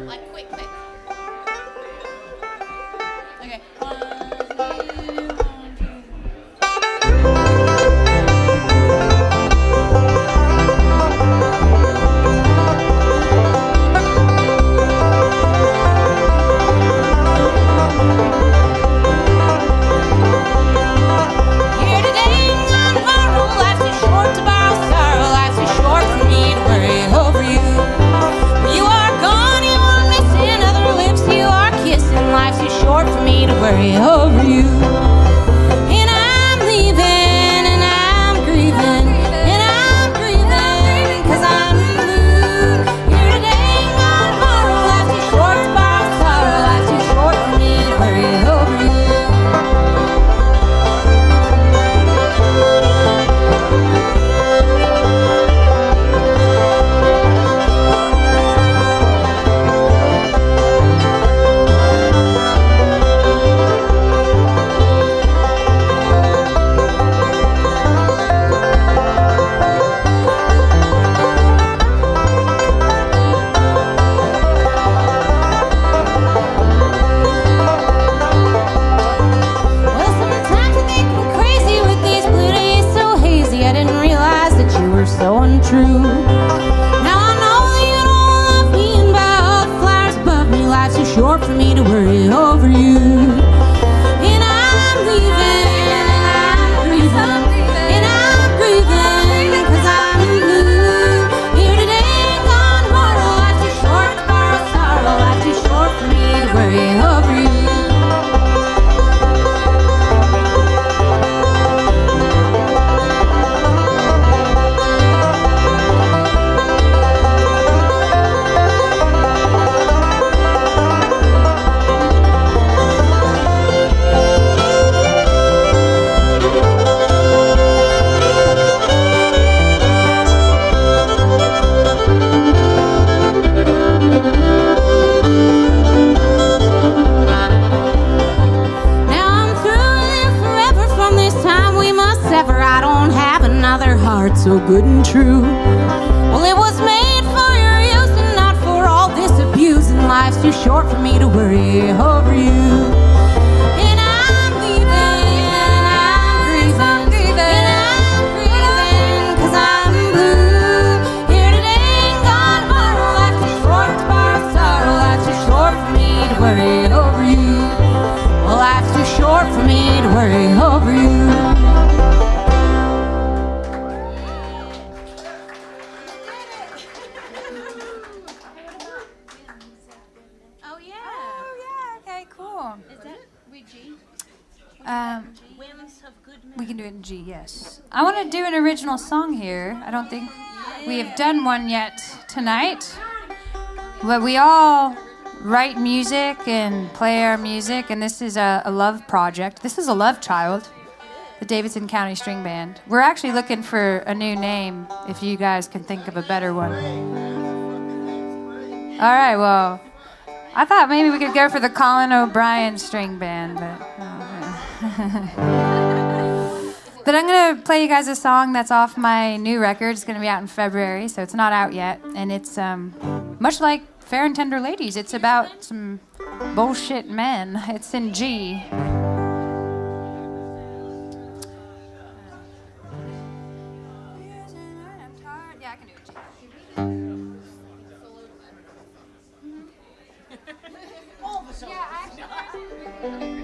Speaker 3: Like quick, quick.
Speaker 4: Okay. 1, 2, 1, 2.
Speaker 3: were so untrue. Now I know that you don't love me, and about the flowers above me, life's too short for me to worry over you. And I'm leaving, and I'm grieving, and I'm grieving, 'cause I'm blue. Here today, gone tomorrow, life's too short to borrow sorrow, life's too short for me to worry over you. I don't have another heart so good and true. Well, it was made for your use and not for all this abuse, and life's too short for me to worry over you. And I'm leaving, and I'm grieving, and I'm grieving, 'cause I'm blue. Here today and gone tomorrow, life's too short to borrow sorrow, life's too short for me to worry over you. Well, life's too short for me to worry over you.
Speaker 2: We can do it in G, yes. I want to do an original song here. I don't think we have done one yet tonight. But we all write music and play our music, and this is a love project. This is a love child, the Davidson County String Band. We're actually looking for a new name, if you guys can think of a better one. All right, well, I thought maybe we could go for the Colin O'Brien String Band, but... But I'm going to play you guys a song that's off my new record. It's going to be out in February, so it's not out yet. And it's much like Fair and Tender Ladies. It's about some bullshit men. It's in G. Yeah, I can do it, G. Yeah, actually,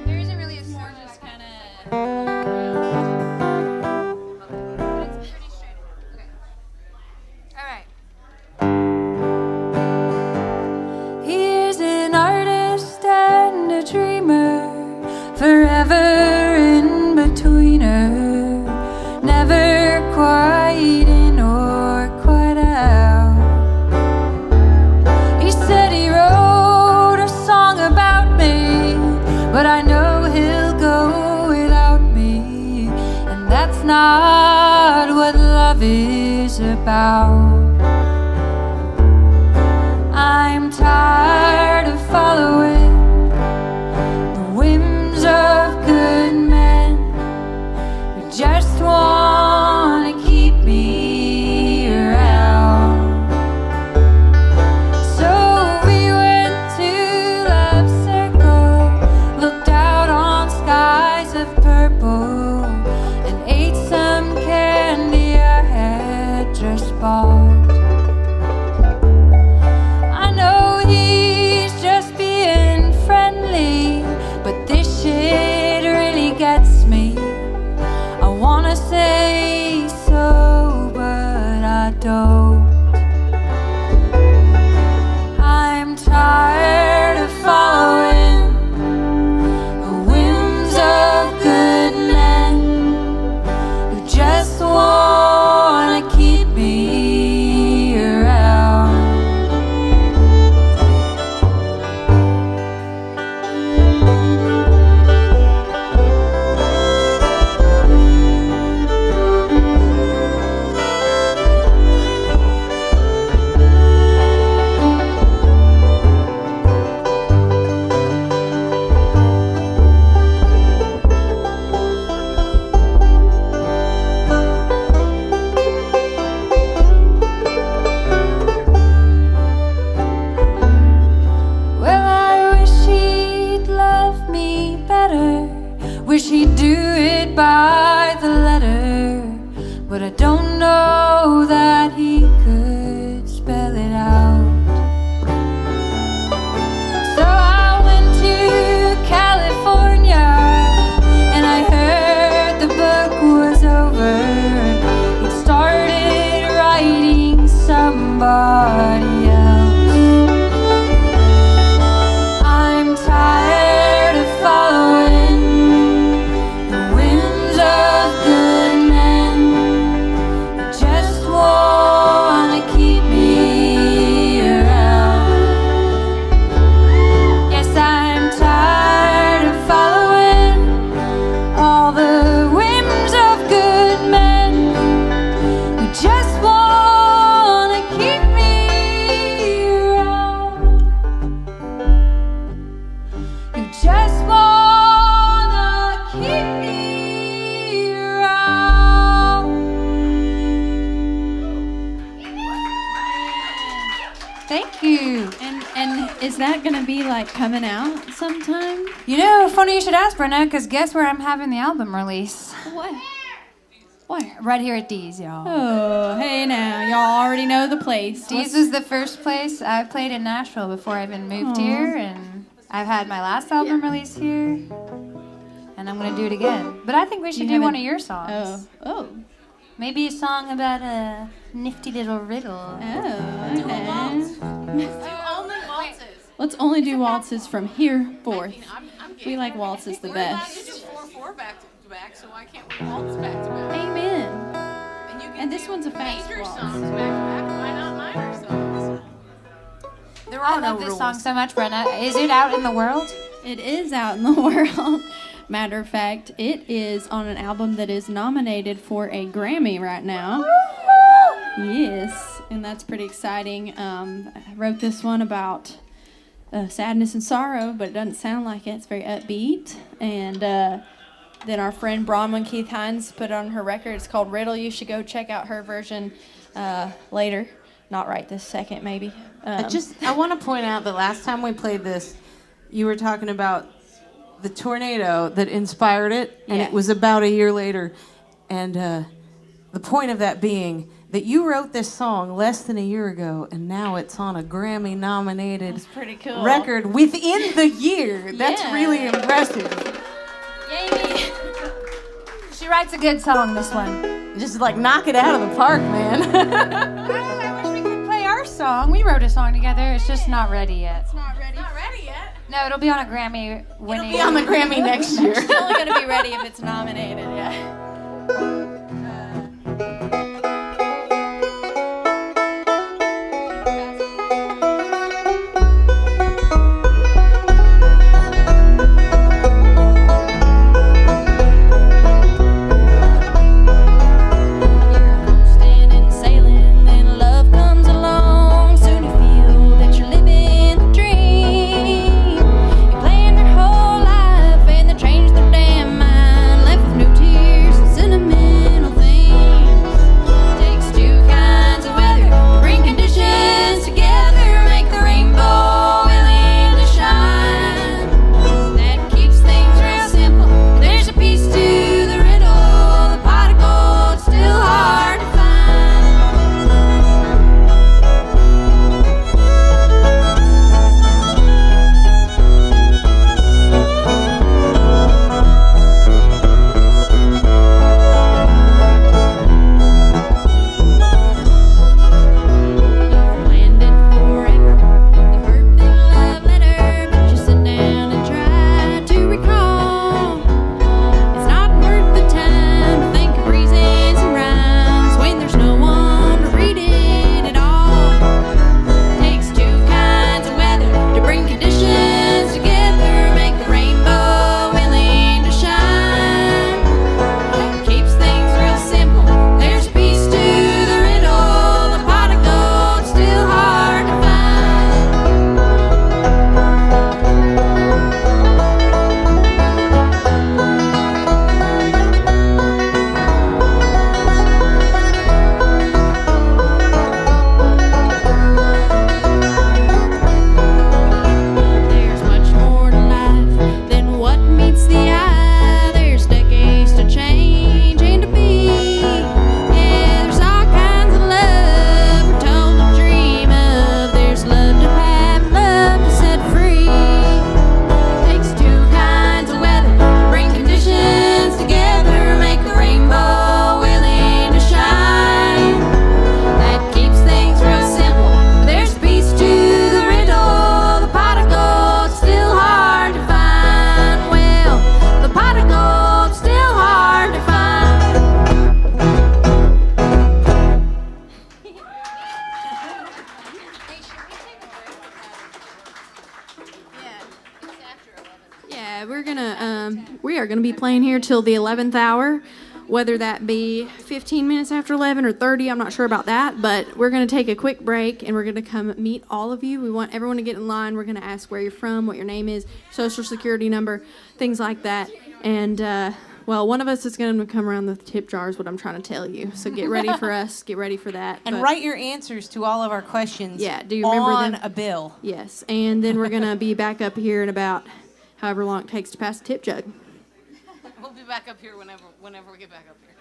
Speaker 2: there isn't really a song, just kind of... Forever in betweener, never quite in or quite out. He said he wrote a song about me, but I know he'll go without me, and that's not what love is about. I'm tired of following of good men who just want to keep me around. So we went to Love Circle, looked out on skies of purple, and ate some candy I had just bought. I know he's just being friendly, but this shit really gets me. I wanna say so, but I don't. I'm tired of following the whims of good men who just wanna keep me somebody else. I'm tired of following the winds of good men who just wanna keep me around. Yes, I'm tired of following all the whims of good men who just wanna keep me around. Who just wanna keep me around. Thank you.
Speaker 4: And is that gonna be like coming out sometime?
Speaker 2: You know, funny you should ask, Brenna, because guess where I'm having the album release?
Speaker 4: What? Where?
Speaker 2: Right here at Dee's, y'all.
Speaker 4: Oh, hey now, y'all already know the place.
Speaker 2: Dee's was the first place I played in Nashville before I even moved here, and I've had my last album released here, and I'm gonna do it again. But I think we should
Speaker 4: You
Speaker 2: do one
Speaker 4: haven't-
Speaker 2: of your songs.
Speaker 4: Oh,
Speaker 2: Maybe a song about a nifty little riddle.
Speaker 4: okay.
Speaker 6: Do only waltzes.
Speaker 4: Let's only do waltzes from here forth.
Speaker 6: I'm
Speaker 4: We like waltzes the
Speaker 6: We're allowed to
Speaker 4: best.
Speaker 6: do 4/4 back to back, so why can't we waltz back to back?
Speaker 4: Amen.
Speaker 6: And you can
Speaker 4: And this
Speaker 6: do
Speaker 4: one's a fast
Speaker 6: major
Speaker 4: waltz.
Speaker 6: songs back to back. Why not minor songs?
Speaker 2: I love this song so much, Brenna. Is it out in the world?
Speaker 4: It is out in the world. Matter of fact, it is on an album that is nominated for a Grammy right now. Yes, and that's pretty exciting. I wrote this one about sadness and sorrow, but it doesn't sound like it. It's very upbeat. And then our friend Bronwyn Keith Hines put it on her record. It's called Riddle. You should go check out her version later. Not right this second, maybe.
Speaker 3: I want to point out that last time we played this, you were talking about the tornado that inspired it, and
Speaker 4: Yeah.
Speaker 3: it was about a year later. And the point of that being that you wrote this song less than a year ago, and now it's on a Grammy-nominated
Speaker 4: That's pretty cool.
Speaker 3: record within the year. That's
Speaker 4: Yeah.
Speaker 3: really impressive.
Speaker 4: Yay!
Speaker 2: She writes a good song, this one.
Speaker 3: Just like knock it out of the park, man.
Speaker 2: I wish we could play our song. We wrote a song together. It's just not ready yet.
Speaker 6: Not ready yet.
Speaker 2: No, it'll be on a Grammy winning.
Speaker 3: Be on the Grammy next year.
Speaker 4: It's only gonna be ready if it's nominated. Yeah.
Speaker 5: Whole life and they changed their damn mind, left with no tears and sentiment.
Speaker 4: are going to be playing here till the 11th hour, whether that be 15 minutes after 11 or 30. I'm not sure about that, but we're going to take a quick break and we're going to come meet all of you. We want everyone to get in line. We're going to ask where you're from, what your name is, social security number, things like that. And, well, one of us is going to come around the tip jar is what I'm trying to tell you. So get ready for us. Get ready for that.
Speaker 3: And write your answers to all of our questions
Speaker 4: do you remember
Speaker 3: on
Speaker 4: them?
Speaker 3: a bill.
Speaker 4: Yes, and then we're going to be back up here in about however long it takes to pass the tip jug.
Speaker 6: We'll be back up here whenever we get back up here.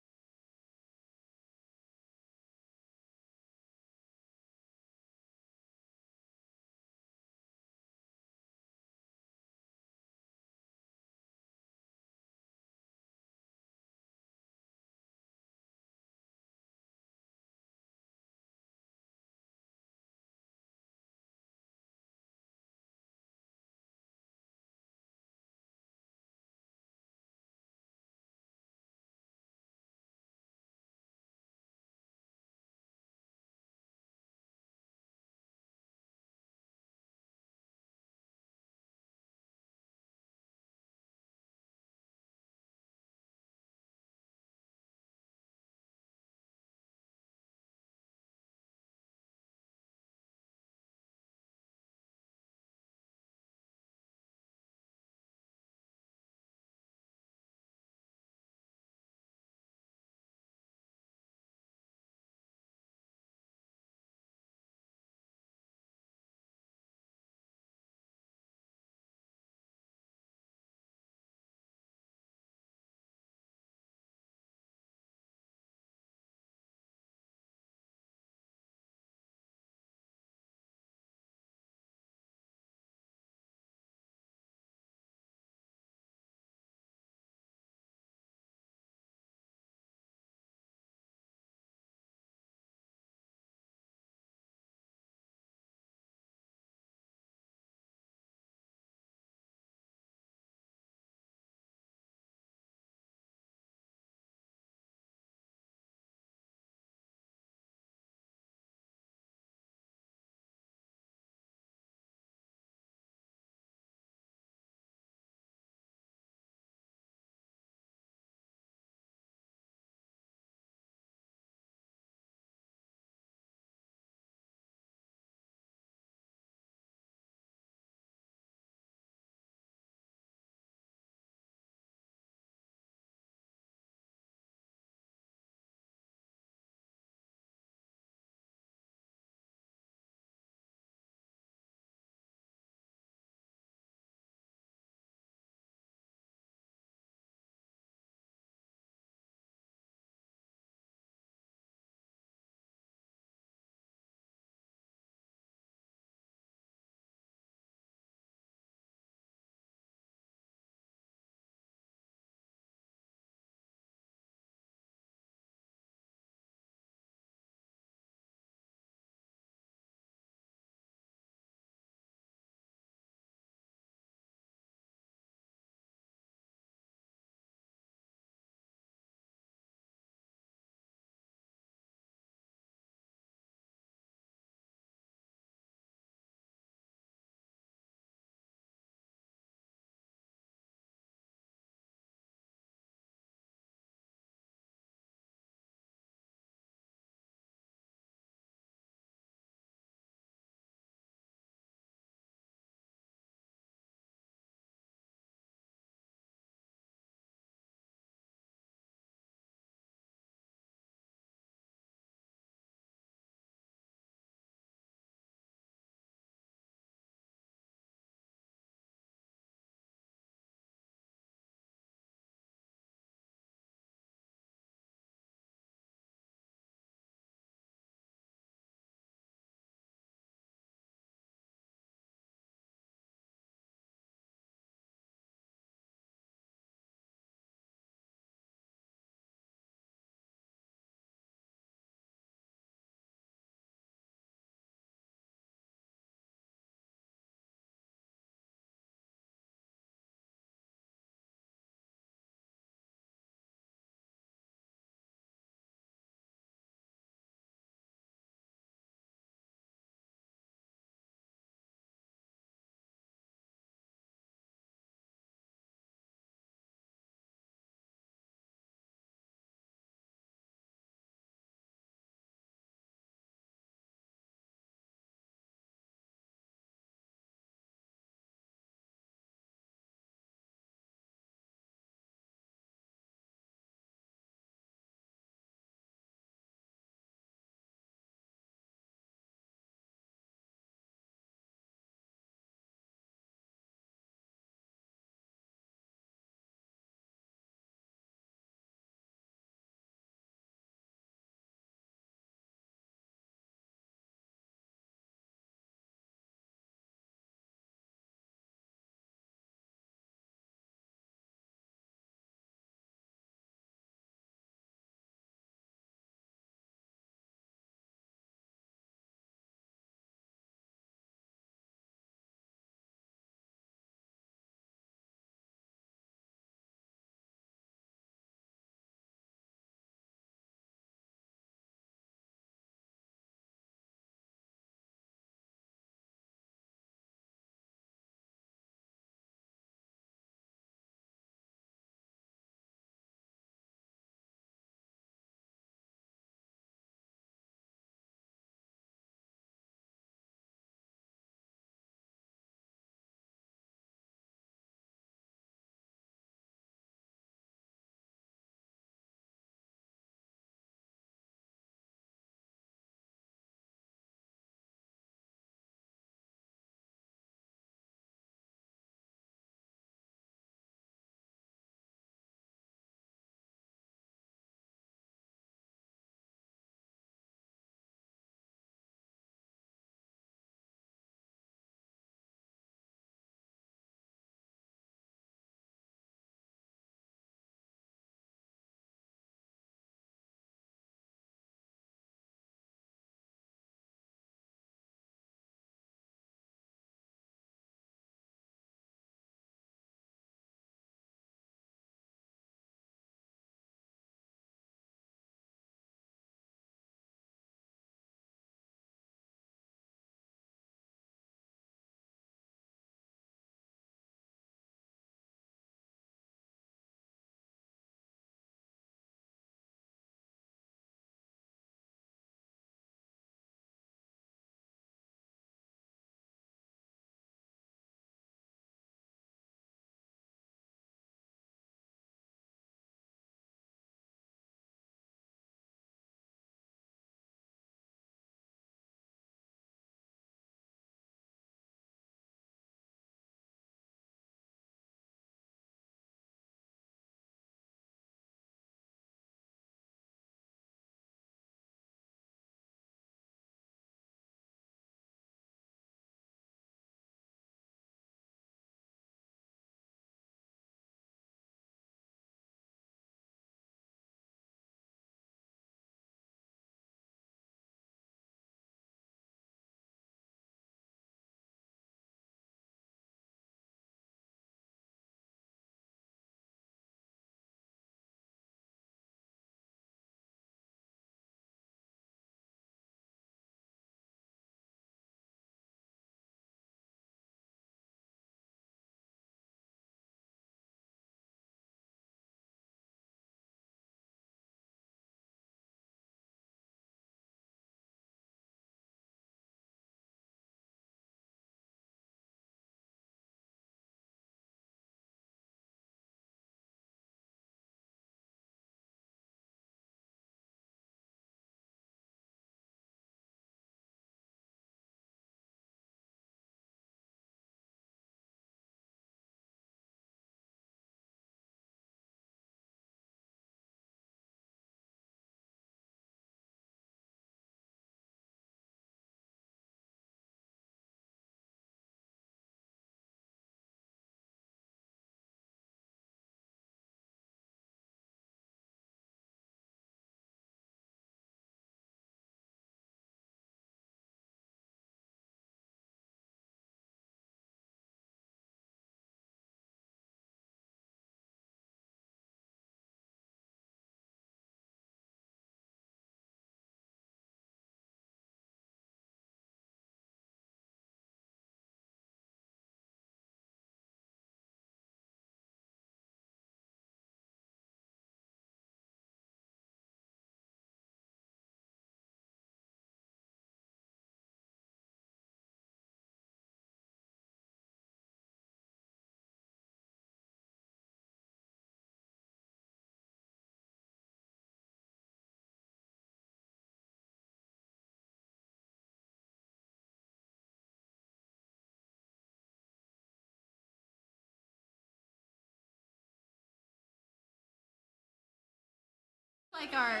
Speaker 4: Like our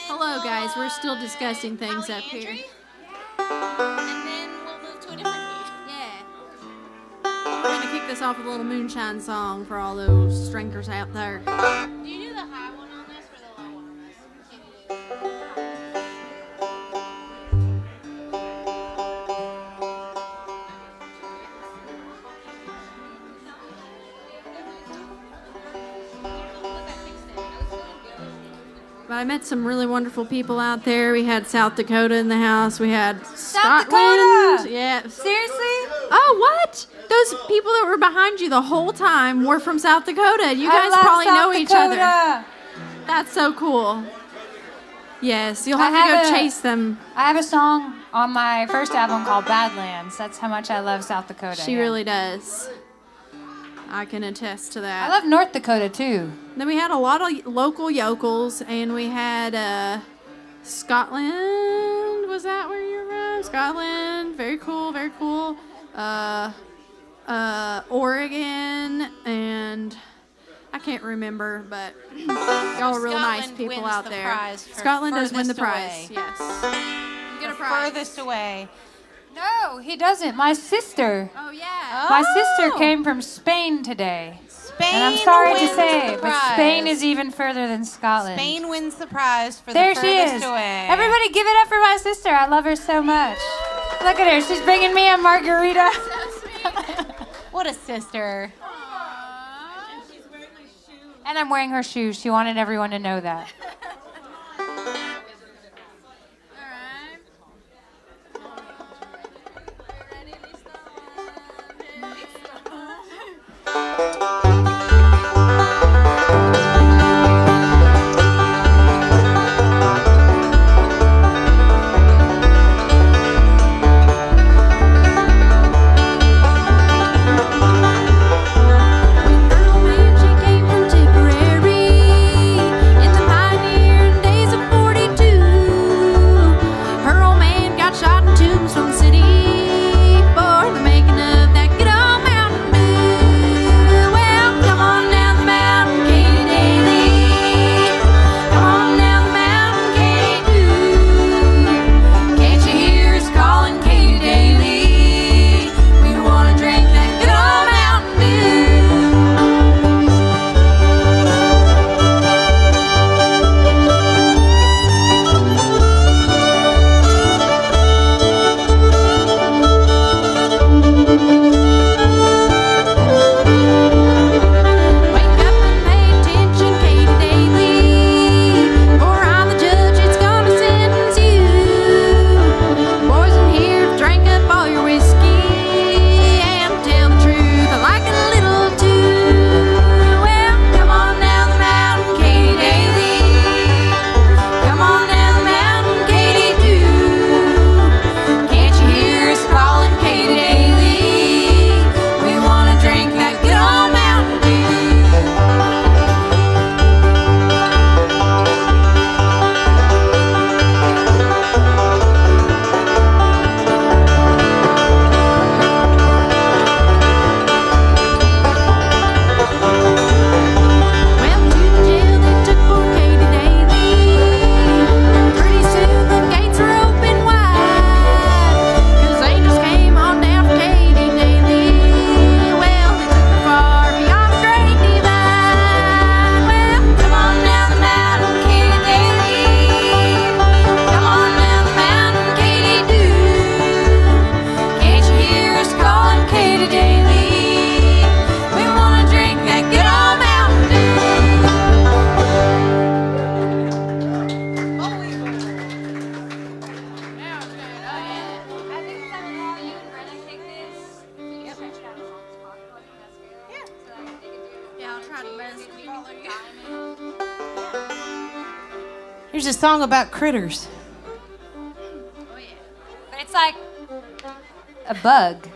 Speaker 4: hello guys, we're still discussing things up here.
Speaker 6: And then we'll move to a different key.
Speaker 4: Yeah. We're gonna kick this off with a little moonshine song for all those drinkers out there.
Speaker 6: Do you do the high one on this or the low one on this? Can you do
Speaker 4: But I met some really wonderful people out there. We had South Dakota in the house. We had
Speaker 2: South
Speaker 4: Scotland.
Speaker 2: Dakota!
Speaker 4: Yeah.
Speaker 2: Seriously?
Speaker 4: Oh, what? Those people that were behind you the whole time were from South Dakota. You guys probably know each other. That's so cool. Yes, you'll have to go chase them.
Speaker 2: I have a song on my first album called Badlands. That's how much I love South Dakota.
Speaker 4: She really does. I can attest to that.
Speaker 2: I love North Dakota too.
Speaker 4: Then we had a lot of local yokels, and we had Scotland. Was that where you're from? Scotland. Very cool, very cool. Oregon, and I can't remember, but y'all are real nice
Speaker 3: Scotland
Speaker 4: people
Speaker 3: wins
Speaker 4: out
Speaker 3: the
Speaker 4: there.
Speaker 3: prize for
Speaker 4: Scotland does win the
Speaker 3: furthest
Speaker 4: prize.
Speaker 3: away.
Speaker 4: Yes. You get a prize.
Speaker 3: Furthest away.
Speaker 2: No, he doesn't. My sister.
Speaker 4: Oh yeah.
Speaker 2: My sister came from Spain today.
Speaker 3: Spain
Speaker 2: And I'm sorry to
Speaker 3: wins
Speaker 2: say,
Speaker 3: the
Speaker 2: but
Speaker 3: prize.
Speaker 2: Spain is even further than Scotland.
Speaker 3: Spain wins the prize for
Speaker 2: There
Speaker 3: the
Speaker 2: she
Speaker 3: furthest
Speaker 2: is.
Speaker 3: away.
Speaker 2: Everybody give it up for my sister. I love her so much. Look at her. She's bringing me a margarita.
Speaker 3: What a sister.
Speaker 2: And I'm wearing her shoes. She wanted everyone to know that.
Speaker 4: She came from Tipperary in the pioneer days of '42. Her old man got shot in Tombstone City for the making of that good old Mountain Dew. Well, come on down the mountain, Katie Daly. Come on down the mountain, Katie Dew. Can't you hear us calling Katie Daly? We wanna drink that good old Mountain Dew. Wake up and pay attention, Katie Daly. For I'm the judge, it's gonna sentence you. Boys in here have drank up all your whiskey. And to tell the truth, I like it a little too. Well, come on down the mountain, Katie Daly. Come on down the mountain, Katie Dew. Can't you hear us calling Katie Daly? We wanna drink that good old Mountain Dew. Well, to the jail they took poor Katie Daly. Pretty soon the gates were open wide, 'cause angels came on down for Katie Daly. Well, they took her far beyond the great divide. Well, come on down the mountain, Katie Daly. Come on down the mountain, Katie Dew. Can't you hear us calling Katie Daly? We wanna drink that good old Mountain Dew. Yeah, I'll try to best follow you.
Speaker 3: Here's a song about critters.
Speaker 2: But it's like a bug.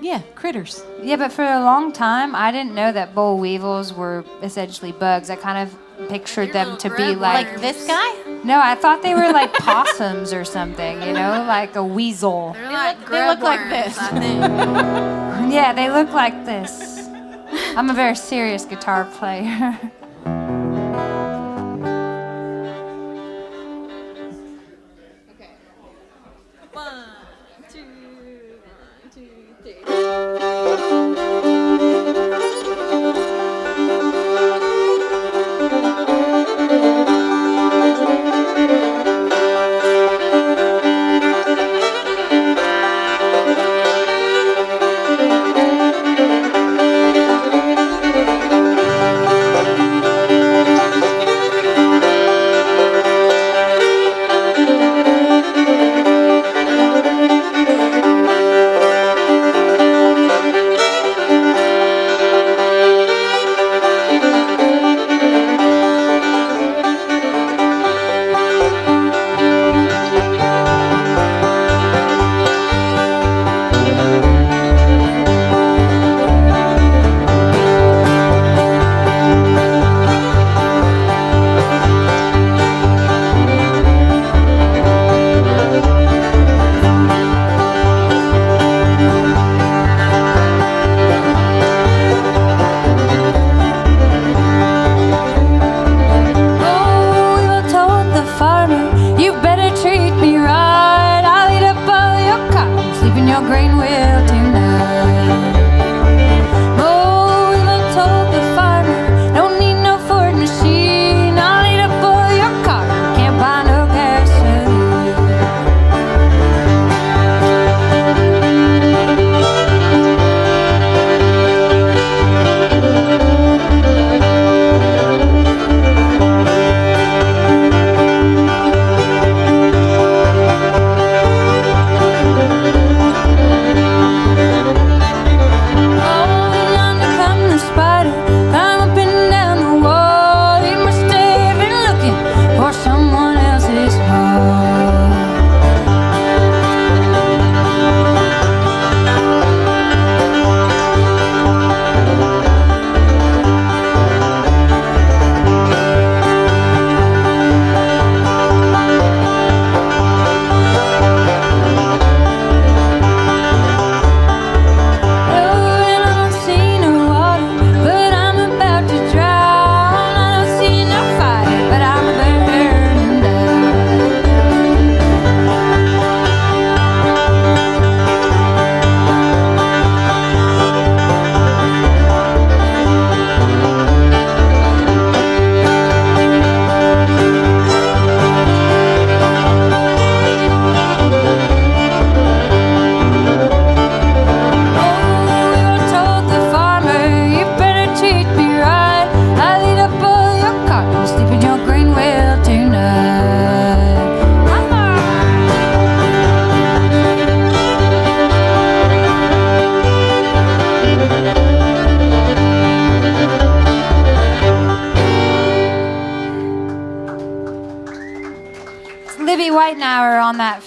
Speaker 3: Yeah, critters.
Speaker 2: Yeah, but for a long time, I didn't know that boll weevils were essentially bugs. I kind of pictured them to be like...
Speaker 3: Like this guy?
Speaker 2: No, I thought they were like possums or something, you know, like a weasel.
Speaker 4: They're like
Speaker 3: they look like
Speaker 4: grub
Speaker 3: this.
Speaker 4: worms, I think.
Speaker 2: Yeah, they look like this. I'm a very serious guitar player.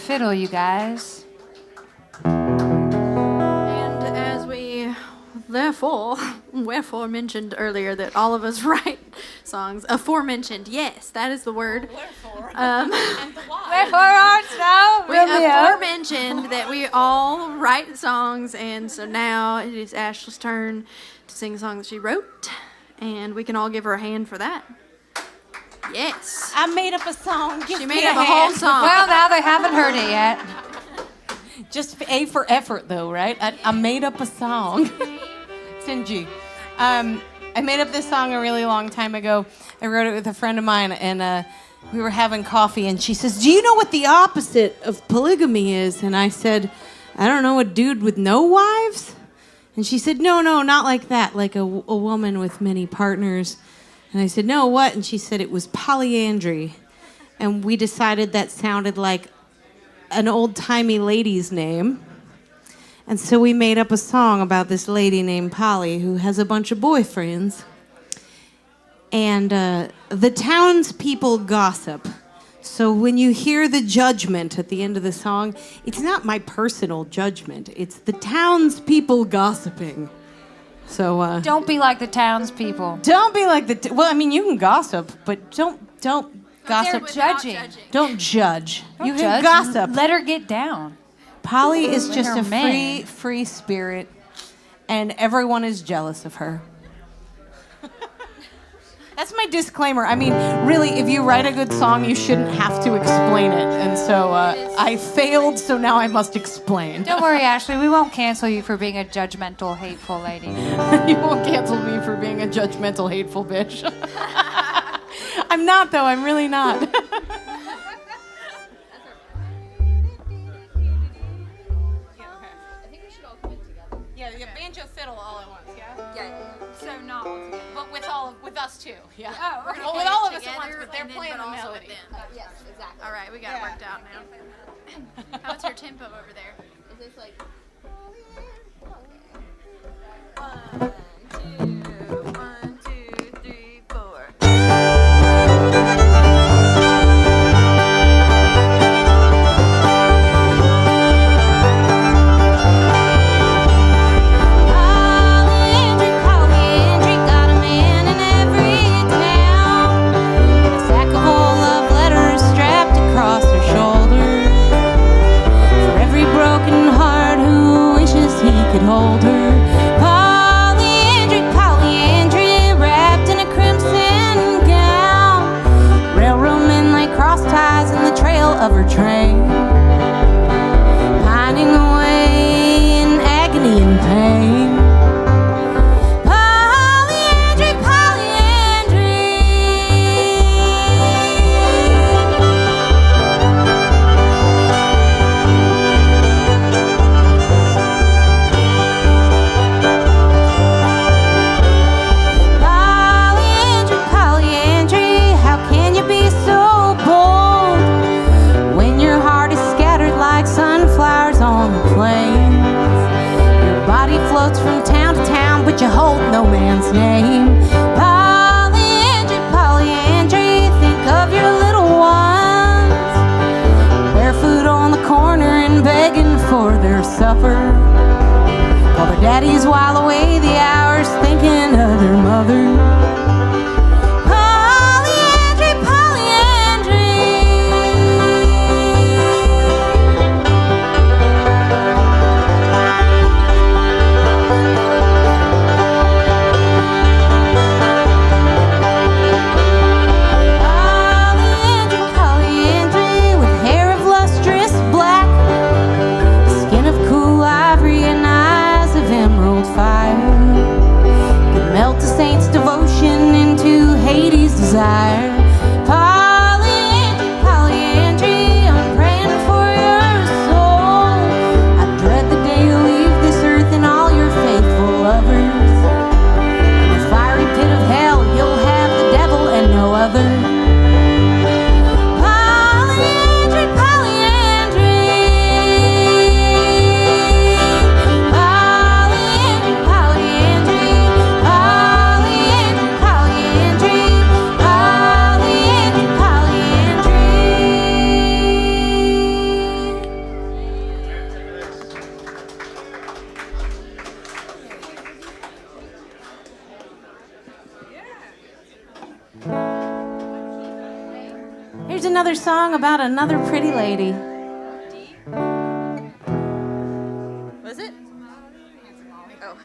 Speaker 2: fiddle, you guys.
Speaker 4: And as we wherefore mentioned earlier that all of us write songs, aforementioned, yes, that is the word.
Speaker 6: Wherefore?
Speaker 4: Um,
Speaker 2: Wherefore art thou,
Speaker 4: we aforementioned that we all write songs, and so now it is Ashley's turn to sing a song that she wrote, and we can all give her a hand for that. Yes.
Speaker 3: I made up a song. Give
Speaker 4: She
Speaker 3: me
Speaker 4: made
Speaker 3: a
Speaker 4: up a whole
Speaker 3: hand.
Speaker 4: song.
Speaker 2: Well, now they haven't heard it yet.
Speaker 3: Just A for effort, though, right? I made up a song. It's in G. I made up this song a really long time ago. I wrote it with a friend of mine, and we were having coffee, and she says, "Do you know what the opposite of polygamy is?" And I said, "I don't know, a dude with no wives?" And she said, No, not like that, like a woman with many partners. And I said, "No, what?" And she said it was polyandry. And we decided that sounded like an old-timey lady's name. And so we made up a song about this lady named Polly who has a bunch of boyfriends. And the townspeople gossip. So when you hear the judgment at the end of the song, it's not my personal judgment. It's the townspeople gossiping. So
Speaker 2: Don't be like the townspeople.
Speaker 3: don't be like well, I mean, you can gossip, but don't gossip.
Speaker 2: Judging.
Speaker 3: Don't judge. You
Speaker 2: Judge.
Speaker 3: can gossip.
Speaker 2: Let her get down.
Speaker 3: Polly is just
Speaker 2: her
Speaker 3: a
Speaker 2: man.
Speaker 3: free spirit, and everyone is jealous of her. That's my disclaimer. I mean, really, if you write a good song, you shouldn't have to explain it. And so I failed, so now I must explain.
Speaker 2: Don't worry, Ashley. We won't cancel you for being a judgmental, hateful lady.
Speaker 3: You won't cancel me for being a judgmental, hateful bitch. I'm not, though. I'm really not. Yeah, banjo fiddle all at once, yeah?
Speaker 2: So not all together.
Speaker 3: But with us too, yeah.
Speaker 2: Oh, we're
Speaker 3: Well,
Speaker 2: gonna
Speaker 3: with
Speaker 4: play
Speaker 3: all
Speaker 4: it
Speaker 3: of us at once,
Speaker 4: together
Speaker 3: but they're
Speaker 4: and then-
Speaker 3: playing
Speaker 4: but
Speaker 3: the
Speaker 4: also with
Speaker 3: melody.
Speaker 4: them.
Speaker 1: Yes, exactly.
Speaker 4: All right, we got it worked out now. How's your tempo over there?
Speaker 1: Is this like
Speaker 4: One, two, three, four.
Speaker 5: Polyandry, got a man in every town. A sack of old love letters strapped across her shoulder. For every broken heart who wishes he could hold her. Polyandry, wrapped in a crimson gown. Railroad men lay cross ties in the trail of her train. Pining away in agony and pain. Polyandry, how can you be so bold when your heart is scattered like sunflowers on the plains? Your body floats from town to town, but you hold no man's name. Polyandry, think of your little ones, barefoot on the corner and begging for their supper, while their daddies while away the hours thinking of their mother. Polyandry, with hair of lustrous black, skin of cool ivory and eyes of emerald fire, could melt a saint's devotion
Speaker 3: Here's another song about another pretty lady.
Speaker 1: Was it? Oh.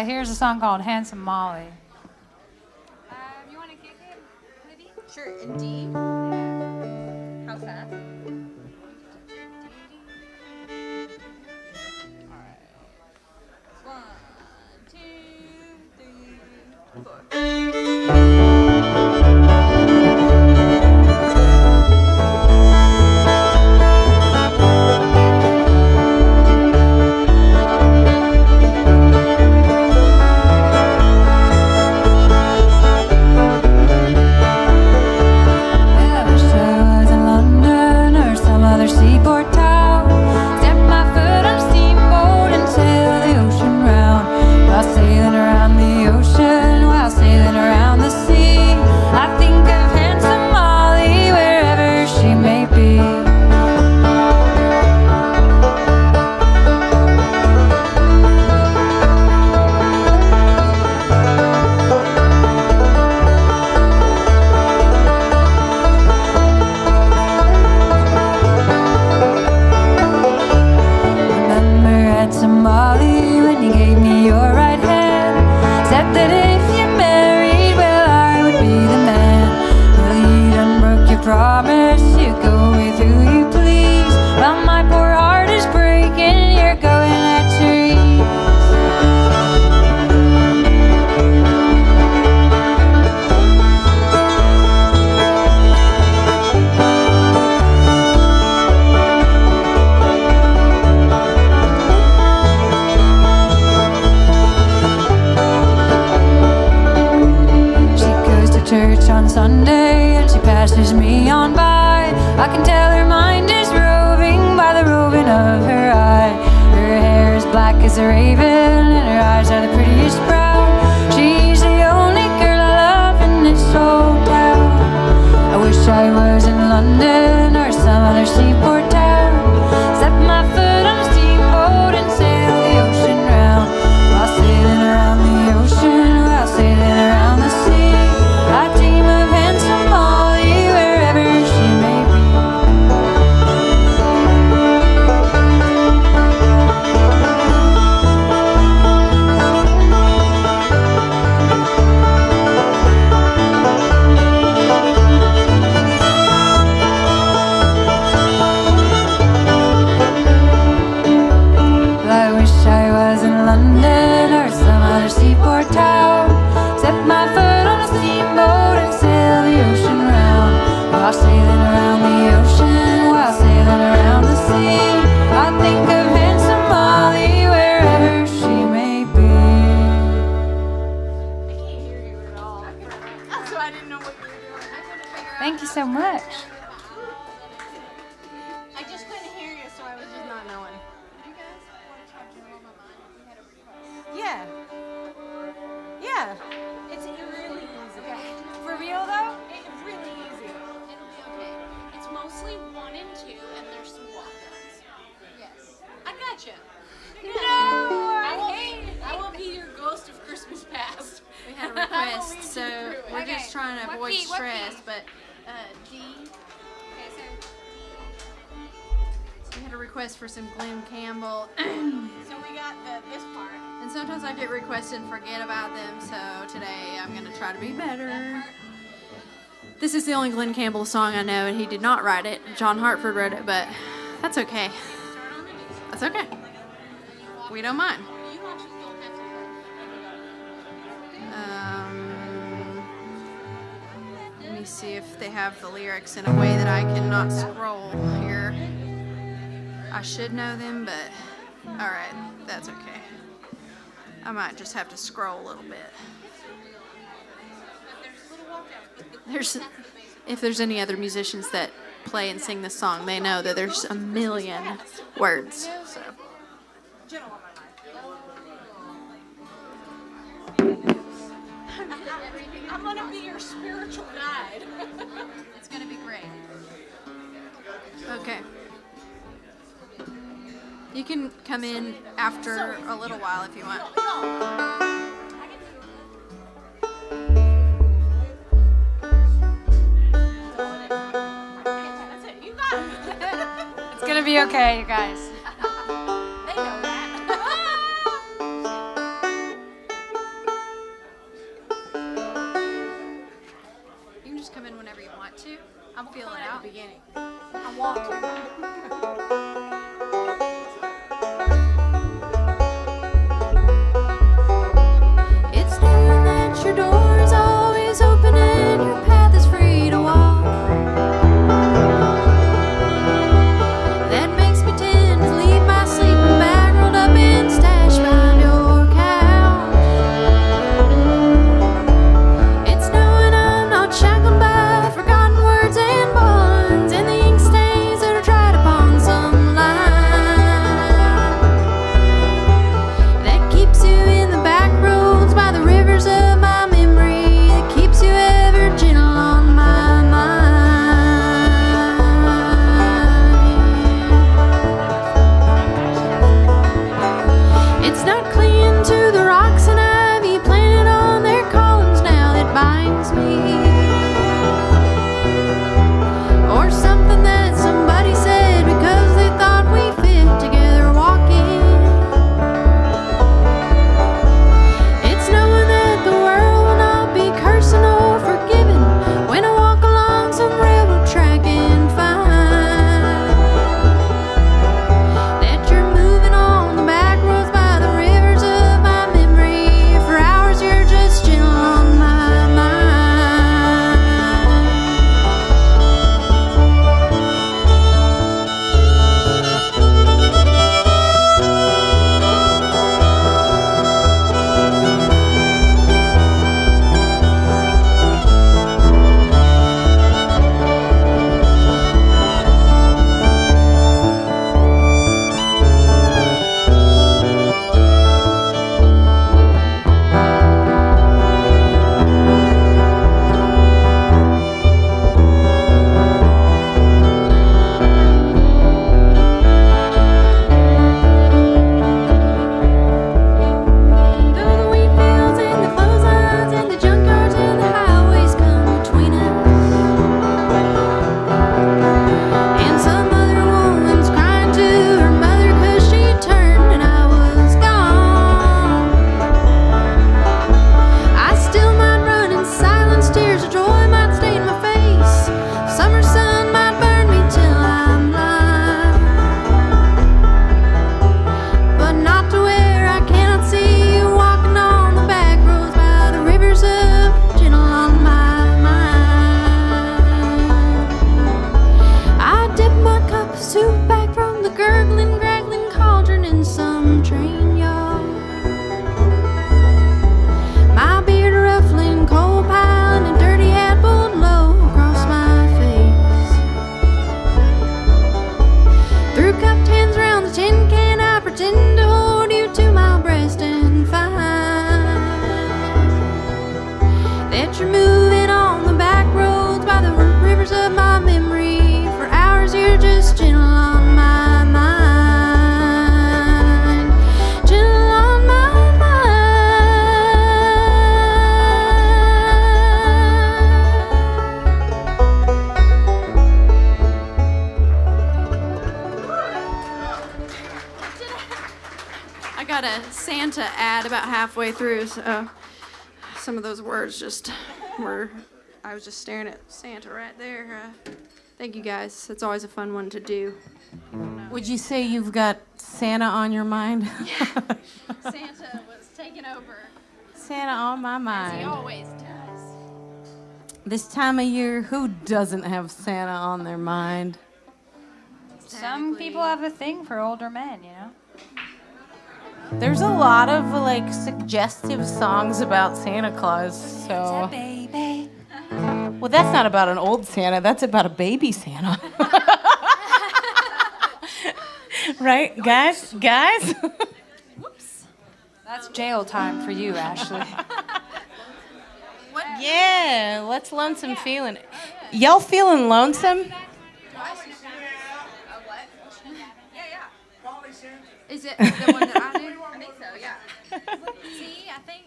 Speaker 2: Here's a song called Handsome Molly. You want to kick it, Libby?
Speaker 1: Sure, in D. How fast? Alright. 1, 2, 3, 4.
Speaker 2: Thank you so much.
Speaker 3: I just couldn't hear you, so I was just not knowing. Yeah. Yeah. It's really easy.
Speaker 2: For real though?
Speaker 3: It's really easy.
Speaker 6: It'll be okay. It's mostly 1 and 2, and there's some walk-ons.
Speaker 3: Yes.
Speaker 6: I gotcha. I won't be your ghost of Christmas past.
Speaker 1: We had a request, so we're just trying to
Speaker 2: What
Speaker 1: avoid
Speaker 2: key? What
Speaker 1: stress.
Speaker 2: key?
Speaker 1: But D. We had a request for some Glenn Campbell,
Speaker 3: So we got this part.
Speaker 1: and sometimes I get requested and forget about them. So today I'm gonna try to be better. This is the only Glenn Campbell song I know, and he did not write it. John Hartford wrote it, but that's okay. That's okay. We don't mind. Let me see if they have the lyrics in a way that I cannot scroll here. I should know them, but all right, that's okay. I might just have to scroll a little bit. If there's any other musicians that play and sing this song, they know that there's a million words. So.
Speaker 6: I'm gonna be your spiritual guide.
Speaker 1: It's gonna be great. Okay. You can come in after a little while if you want.
Speaker 6: That's it. You got it.
Speaker 2: It's gonna be okay, you guys.
Speaker 6: They know that.
Speaker 1: You can just come in whenever you want to. I'm feeling
Speaker 6: At
Speaker 1: out.
Speaker 6: the beginning. I want to.
Speaker 1: It's knowing that your door is always open and your path is free to walk. That makes me tend to leave my sleeping bag rolled up and stashed behind your couch. It's knowing I'm not shackled by forgotten words and bonds and the ink stains that are dried upon some line. That keeps you in the back roads by the rivers of my memory. That keeps you ever gentle on my mind. It's not clinging to the rocks and ivy planted on their columns now that binds me, or something that somebody said because they thought we fit together walking. It's knowing that the world will not be cursing or forgiving when I walk along some railroad track and find that you're moving on the back roads by the rivers of my memory. For hours you're just gentle on my mind. Though the wheat fields and the clotheslines and the junkyards and the highways come between us, and some other woman's crying to her mother 'cause she turned and I was gone, I still might run in silence. Tears of joy might stain my face. Summer sun might burn me till I'm blind, but not to where I cannot see you walking on the back roads by the rivers of gentle on my mind. I dip my cup of soup back from the gurgling, graggling cauldron in some train yard. My beard ruffling, coal pile, and a dirty hat pulled low across my face. Through cupped hands round the tin can, I pretend to hold you to my breast and find that you're moving on the back roads by the rivers of my memory. For hours you're just gentle on my mind. Gentle on my mind. I got a Santa ad about halfway through, so some of those words just were, I was just staring at Santa right there. Thank you guys. It's always a fun one to do.
Speaker 3: Would you say you've got Santa on your mind?
Speaker 1: Santa was taking over,
Speaker 3: Santa on my
Speaker 1: as he
Speaker 3: mind.
Speaker 1: always does.
Speaker 3: This time of year, who doesn't have Santa on their mind?
Speaker 2: Some people have a thing for older men, you know?
Speaker 3: There's a lot of like suggestive songs about Santa Claus. So, well, that's not about an old Santa. That's about a baby Santa. Right, guys? Guys?
Speaker 2: That's jail time for you, Ashley.
Speaker 3: Yeah, let's lonesome feeling. Y'all feeling lonesome?
Speaker 1: Is it the one that I do? I think so, yeah. See, I think.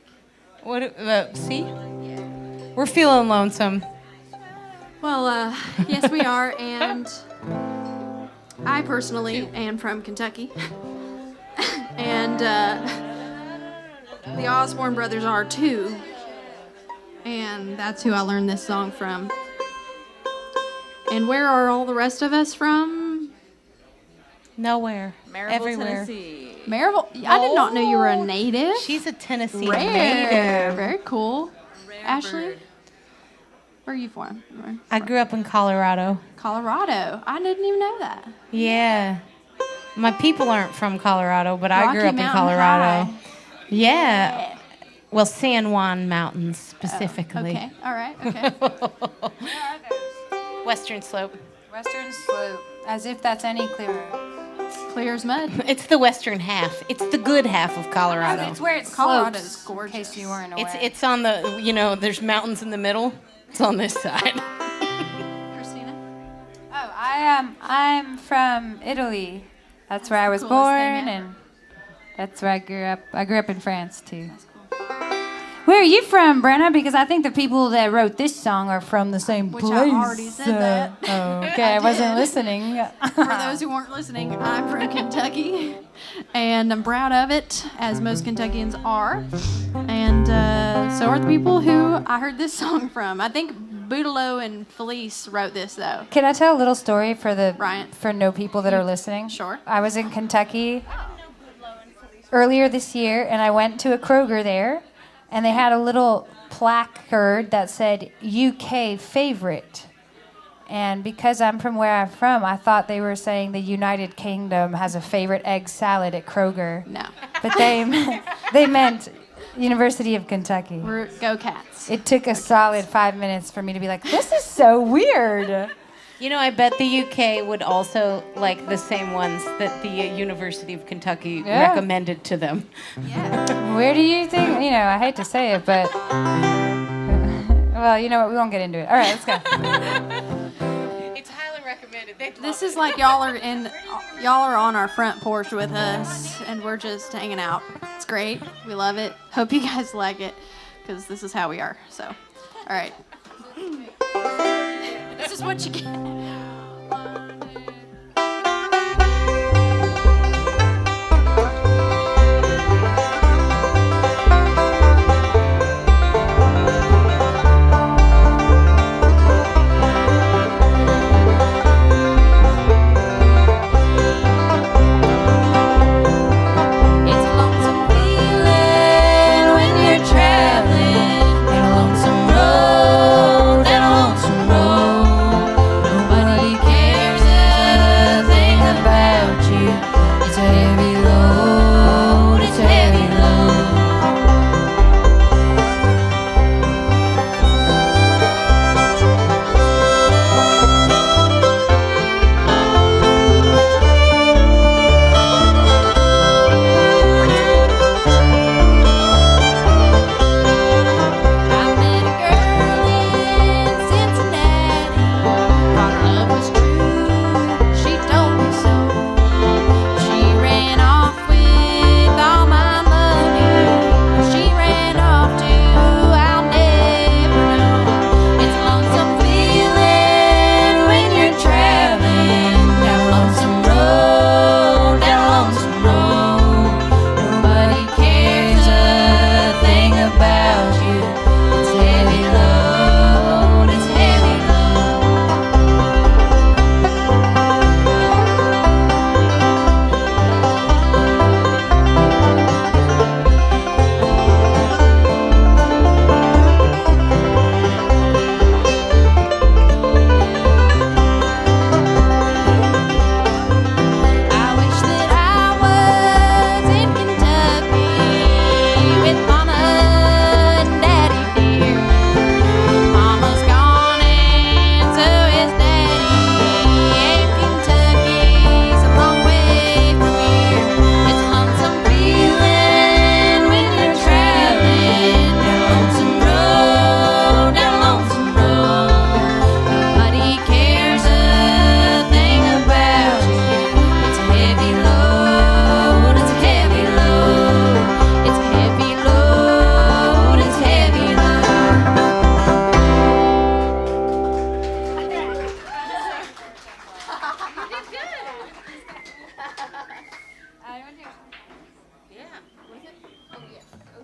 Speaker 3: What? See? We're feeling lonesome.
Speaker 1: Well, yes, we are, and I personally am from Kentucky, and the Osborne brothers are too, and that's who I learned this song from. And where are all the rest of us from?
Speaker 3: Nowhere. Everywhere.
Speaker 6: Tennessee.
Speaker 1: Maryville. I did not know you were a native.
Speaker 3: She's a Tennessee
Speaker 1: Rare.
Speaker 3: native.
Speaker 1: Very cool.
Speaker 6: Rare
Speaker 1: Ashley,
Speaker 6: bird.
Speaker 1: where are you from?
Speaker 3: I grew up in Colorado.
Speaker 1: Colorado. I didn't even know that.
Speaker 3: Yeah. My people aren't from Colorado, but I grew
Speaker 1: Rocky
Speaker 3: up in
Speaker 1: Mountain
Speaker 3: Colorado.
Speaker 1: High.
Speaker 3: Yeah. Well, San Juan Mountains specifically.
Speaker 1: Okay. All right. Okay.
Speaker 3: Western Slope.
Speaker 2: Western slope, as if that's any clearer.
Speaker 1: Clear as mud.
Speaker 3: It's the western half. It's the good half of Colorado.
Speaker 2: It's where it's
Speaker 1: Colorado
Speaker 2: slopes,
Speaker 1: is gorgeous.
Speaker 2: in case you weren't aware.
Speaker 3: It's on the, there's mountains in the middle. It's on this side.
Speaker 1: Christina.
Speaker 2: Oh, I'm from Italy. That's where I was
Speaker 1: Coolest
Speaker 2: born,
Speaker 1: thing ever.
Speaker 2: and that's where I grew up. I grew up in France too. Where are you from, Brenna? Because I think the people that wrote this song are from the same
Speaker 1: Which
Speaker 2: place.
Speaker 1: I already said that.
Speaker 2: Oh, okay, I wasn't listening.
Speaker 1: For those who weren't listening, I'm from Kentucky, and I'm proud of it, as most Kentuckians are. And so are the people who I heard this song from. I think Boudeleaux and Felice wrote this, though.
Speaker 2: Can I tell a little story for
Speaker 1: Bryant.
Speaker 2: for no people that are listening?
Speaker 1: Sure.
Speaker 2: I was in Kentucky earlier this year, and I went to a Kroger there, and they had a little placard that said UK favorite. And because I'm from where I'm from, I thought they were saying the United Kingdom has a favorite egg salad at Kroger.
Speaker 1: No.
Speaker 2: But they meant University of Kentucky.
Speaker 1: We're Go Cats.
Speaker 2: It took a solid 5 minutes for me to be like, this is so weird.
Speaker 3: I bet the UK would also like the same ones that the University of Kentucky
Speaker 2: Yeah.
Speaker 3: recommended to them.
Speaker 2: Where do you think, I hate to say it, but, well, you know what, we won't get into it. All right, let's go.
Speaker 3: It's highly recommended.
Speaker 1: This is like y'all are on our front porch with us, and we're just hanging out. It's great. We love it. Hope you guys like it, because this is how we are. So, all right. This is what you get.
Speaker 5: It's a lonesome feeling when you're traveling in a lonesome road, down a lonesome road.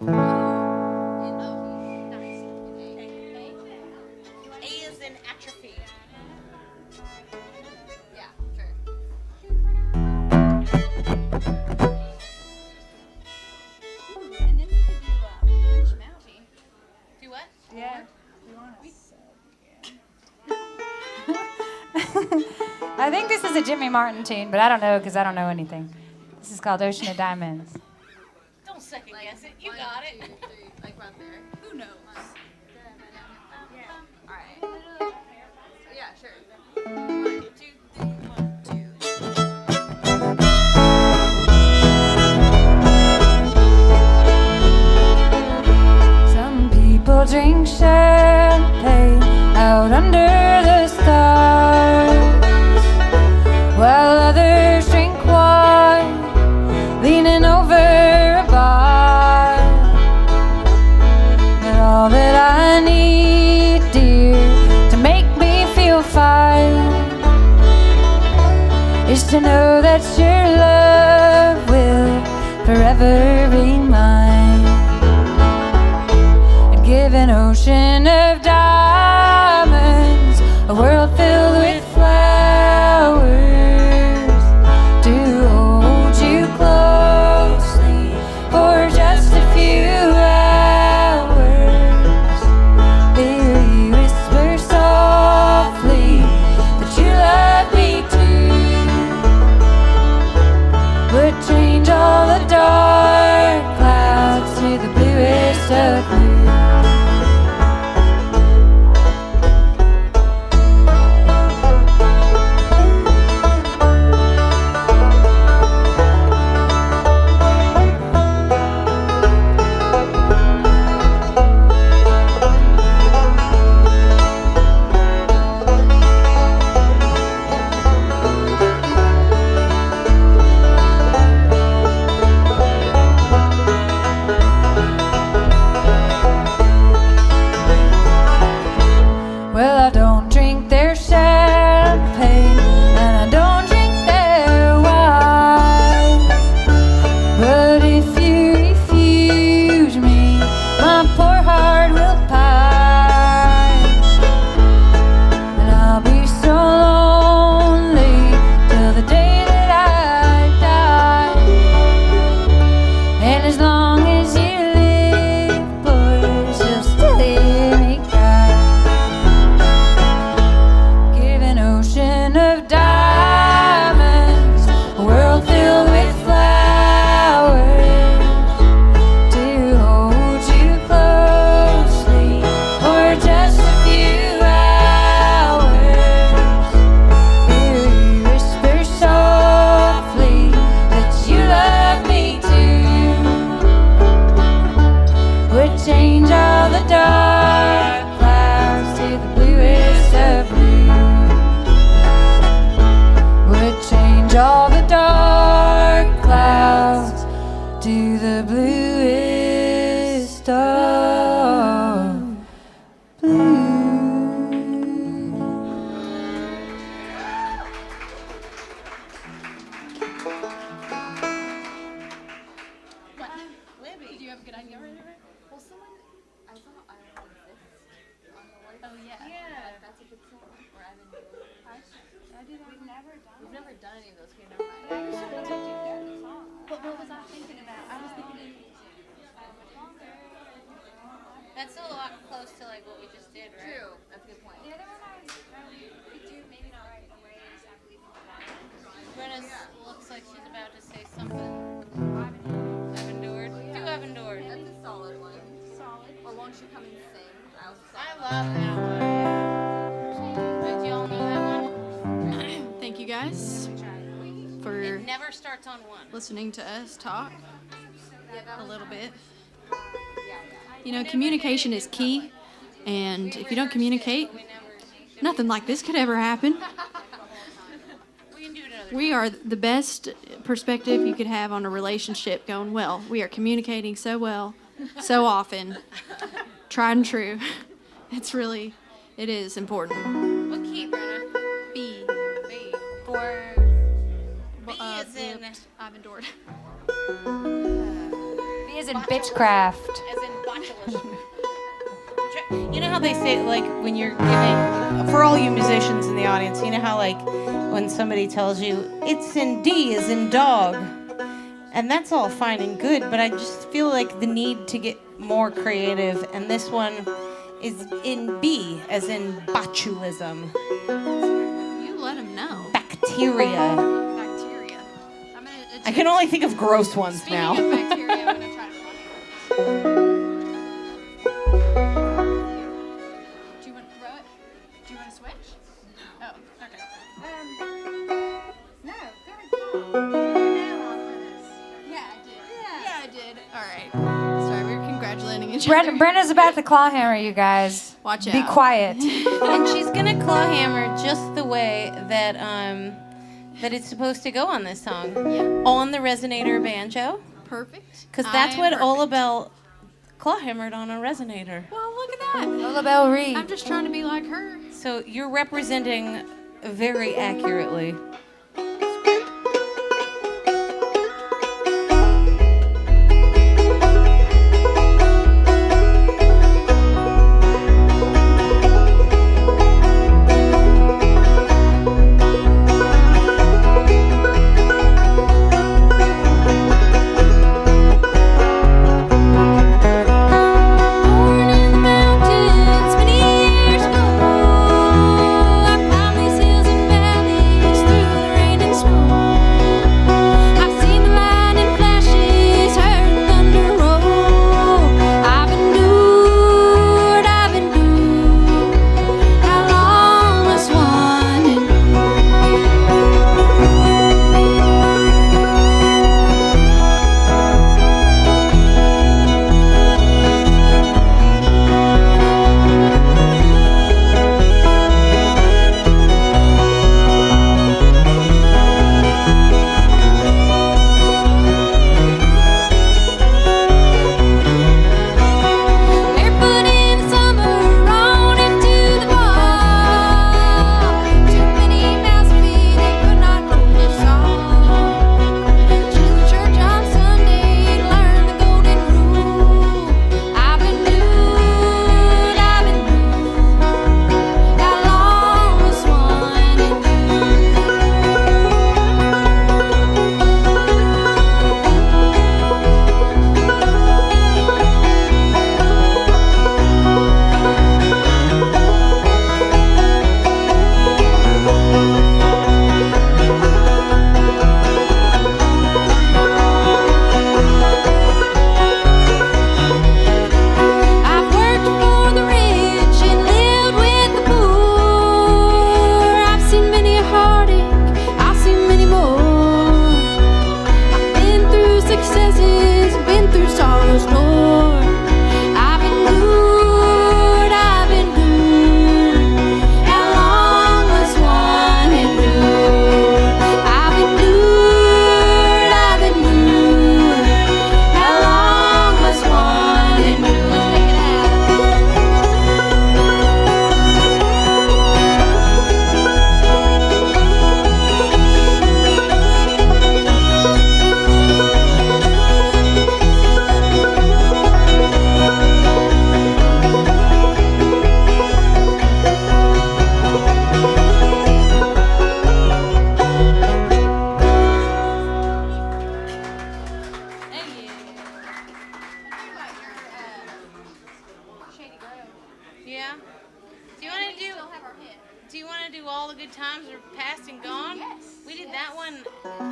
Speaker 6: A is in atrophy.
Speaker 1: Yeah, sure. And then we could do French Mountie.
Speaker 6: Do what?
Speaker 2: I think this is a Jimmy Martin tune, but I don't know because I don't know anything. This is called Ocean of Diamonds.
Speaker 6: Don't second guess it. You got it.
Speaker 1: 1, 2, 3, like right there.
Speaker 6: Who knows?
Speaker 1: All right. Yeah, sure. 1, 2, 3, 1, 2.
Speaker 2: Some people drink champagne out under the stars, while others drink wine leaning over a bar. But all that I need, dear, to make me feel fine is to know that your love will forever be mine. I'd give an ocean of diamonds, a world filled with flowers, to hold you closely for just a few hours. Hear you whisper softly that you love me too. Would change all the dark clouds to the bluest of blue. Well, I don't drink their champagne, and I don't drink their wine. But if you refuse me, my poor heart will pine. And I'll be so lonely till the day that I die. And as long as you live, boys, you'll still hear me cry. Give an ocean of diamonds, a world filled with flowers, to hold you closely for just a few hours. Hear you whisper softly that you love me too. Would change all the dark clouds to the bluest of blue. Would change all the dark clouds to the bluest of blue.
Speaker 6: Libby.
Speaker 1: Do you have a good idea right there? Well, someone, I thought I want this on the list. Oh, yeah.
Speaker 6: Yeah.
Speaker 1: That's a good song. Or I've been doing it. I do that. We've never done any of those. Okay, never mind. But what was I thinking about? I was thinking
Speaker 6: That's a lot close to like what we just did, right?
Speaker 1: True. That's a good point.
Speaker 2: The other one I could do, maybe not right away, exactly.
Speaker 6: Brenna looks like she's about to say something. I've endured. Do I've endured.
Speaker 1: That's a solid one. Solid. Or won't you come and sing? I was
Speaker 6: I love that one. Did y'all know that one?
Speaker 1: Thank you guys for
Speaker 6: It never starts on one.
Speaker 1: listening to us talk a little bit. You know, communication is key, and if you don't communicate,
Speaker 6: We never.
Speaker 1: nothing like this could ever happen.
Speaker 6: We can do it another
Speaker 1: We are the best perspective you could have on a relationship going well. We are communicating so well, so often. Tried and true. It is important.
Speaker 6: time. What key, Brenna?
Speaker 1: B.
Speaker 6: B.
Speaker 1: For
Speaker 6: B is in.
Speaker 1: I've endured.
Speaker 2: B is As in bitchcraft.
Speaker 6: As in botulism.
Speaker 3: You know how they say, like, when you're giving, for all you musicians in the audience, you know how, like, when somebody tells you, it's in D as in dog, and that's all fine and good, but I just feel like the need to get more creative, and this one is in B as in botulism.
Speaker 1: You let him know.
Speaker 3: Bacteria.
Speaker 1: Bacteria.
Speaker 3: I can only think of gross ones
Speaker 1: Speaking
Speaker 3: now.
Speaker 1: of bacteria, I'm gonna try to. Do you want to throw it? Do you want to switch? Oh, okay.
Speaker 4: No,
Speaker 1: Yeah, I did. Yeah, I did. All right. Sorry, we were congratulating each other.
Speaker 2: Brenda's about to claw hammer you guys.
Speaker 1: Watch
Speaker 2: Be
Speaker 1: out.
Speaker 2: quiet.
Speaker 3: And she's gonna claw hammer just the way that that it's supposed to go on this song.
Speaker 1: Yeah.
Speaker 3: On the resonator banjo.
Speaker 1: Perfect.
Speaker 3: Because that's
Speaker 1: I am
Speaker 3: what
Speaker 1: perfect.
Speaker 3: Ola Bell claw hammered on a resonator.
Speaker 1: Well, look at that.
Speaker 2: Lola Bell Reed.
Speaker 1: I'm just trying to be like her.
Speaker 3: So you're representing very accurately.
Speaker 5: Born in the mountains many years ago, I've climbed these hills and valleys through the rain and snow. I've seen the lightning flashes, heard the thunder roll. I've endured how long must one Barefoot in the summer, on into the fall. Too many mouths to feed, they could not hold us all. To the church on Sunday, learn the golden rule. I've endured, how long must one I've worked for the rich and lived with the poor. I've seen many a heartache, I've seen many more. I've been through successes, been through sorrow's door. I've endured, how long must one endure? I've endured, how long must one endure? Let's take it out.
Speaker 3: Yeah. Do you want to do all the good times are past and gone?
Speaker 1: Yes.
Speaker 3: We did that one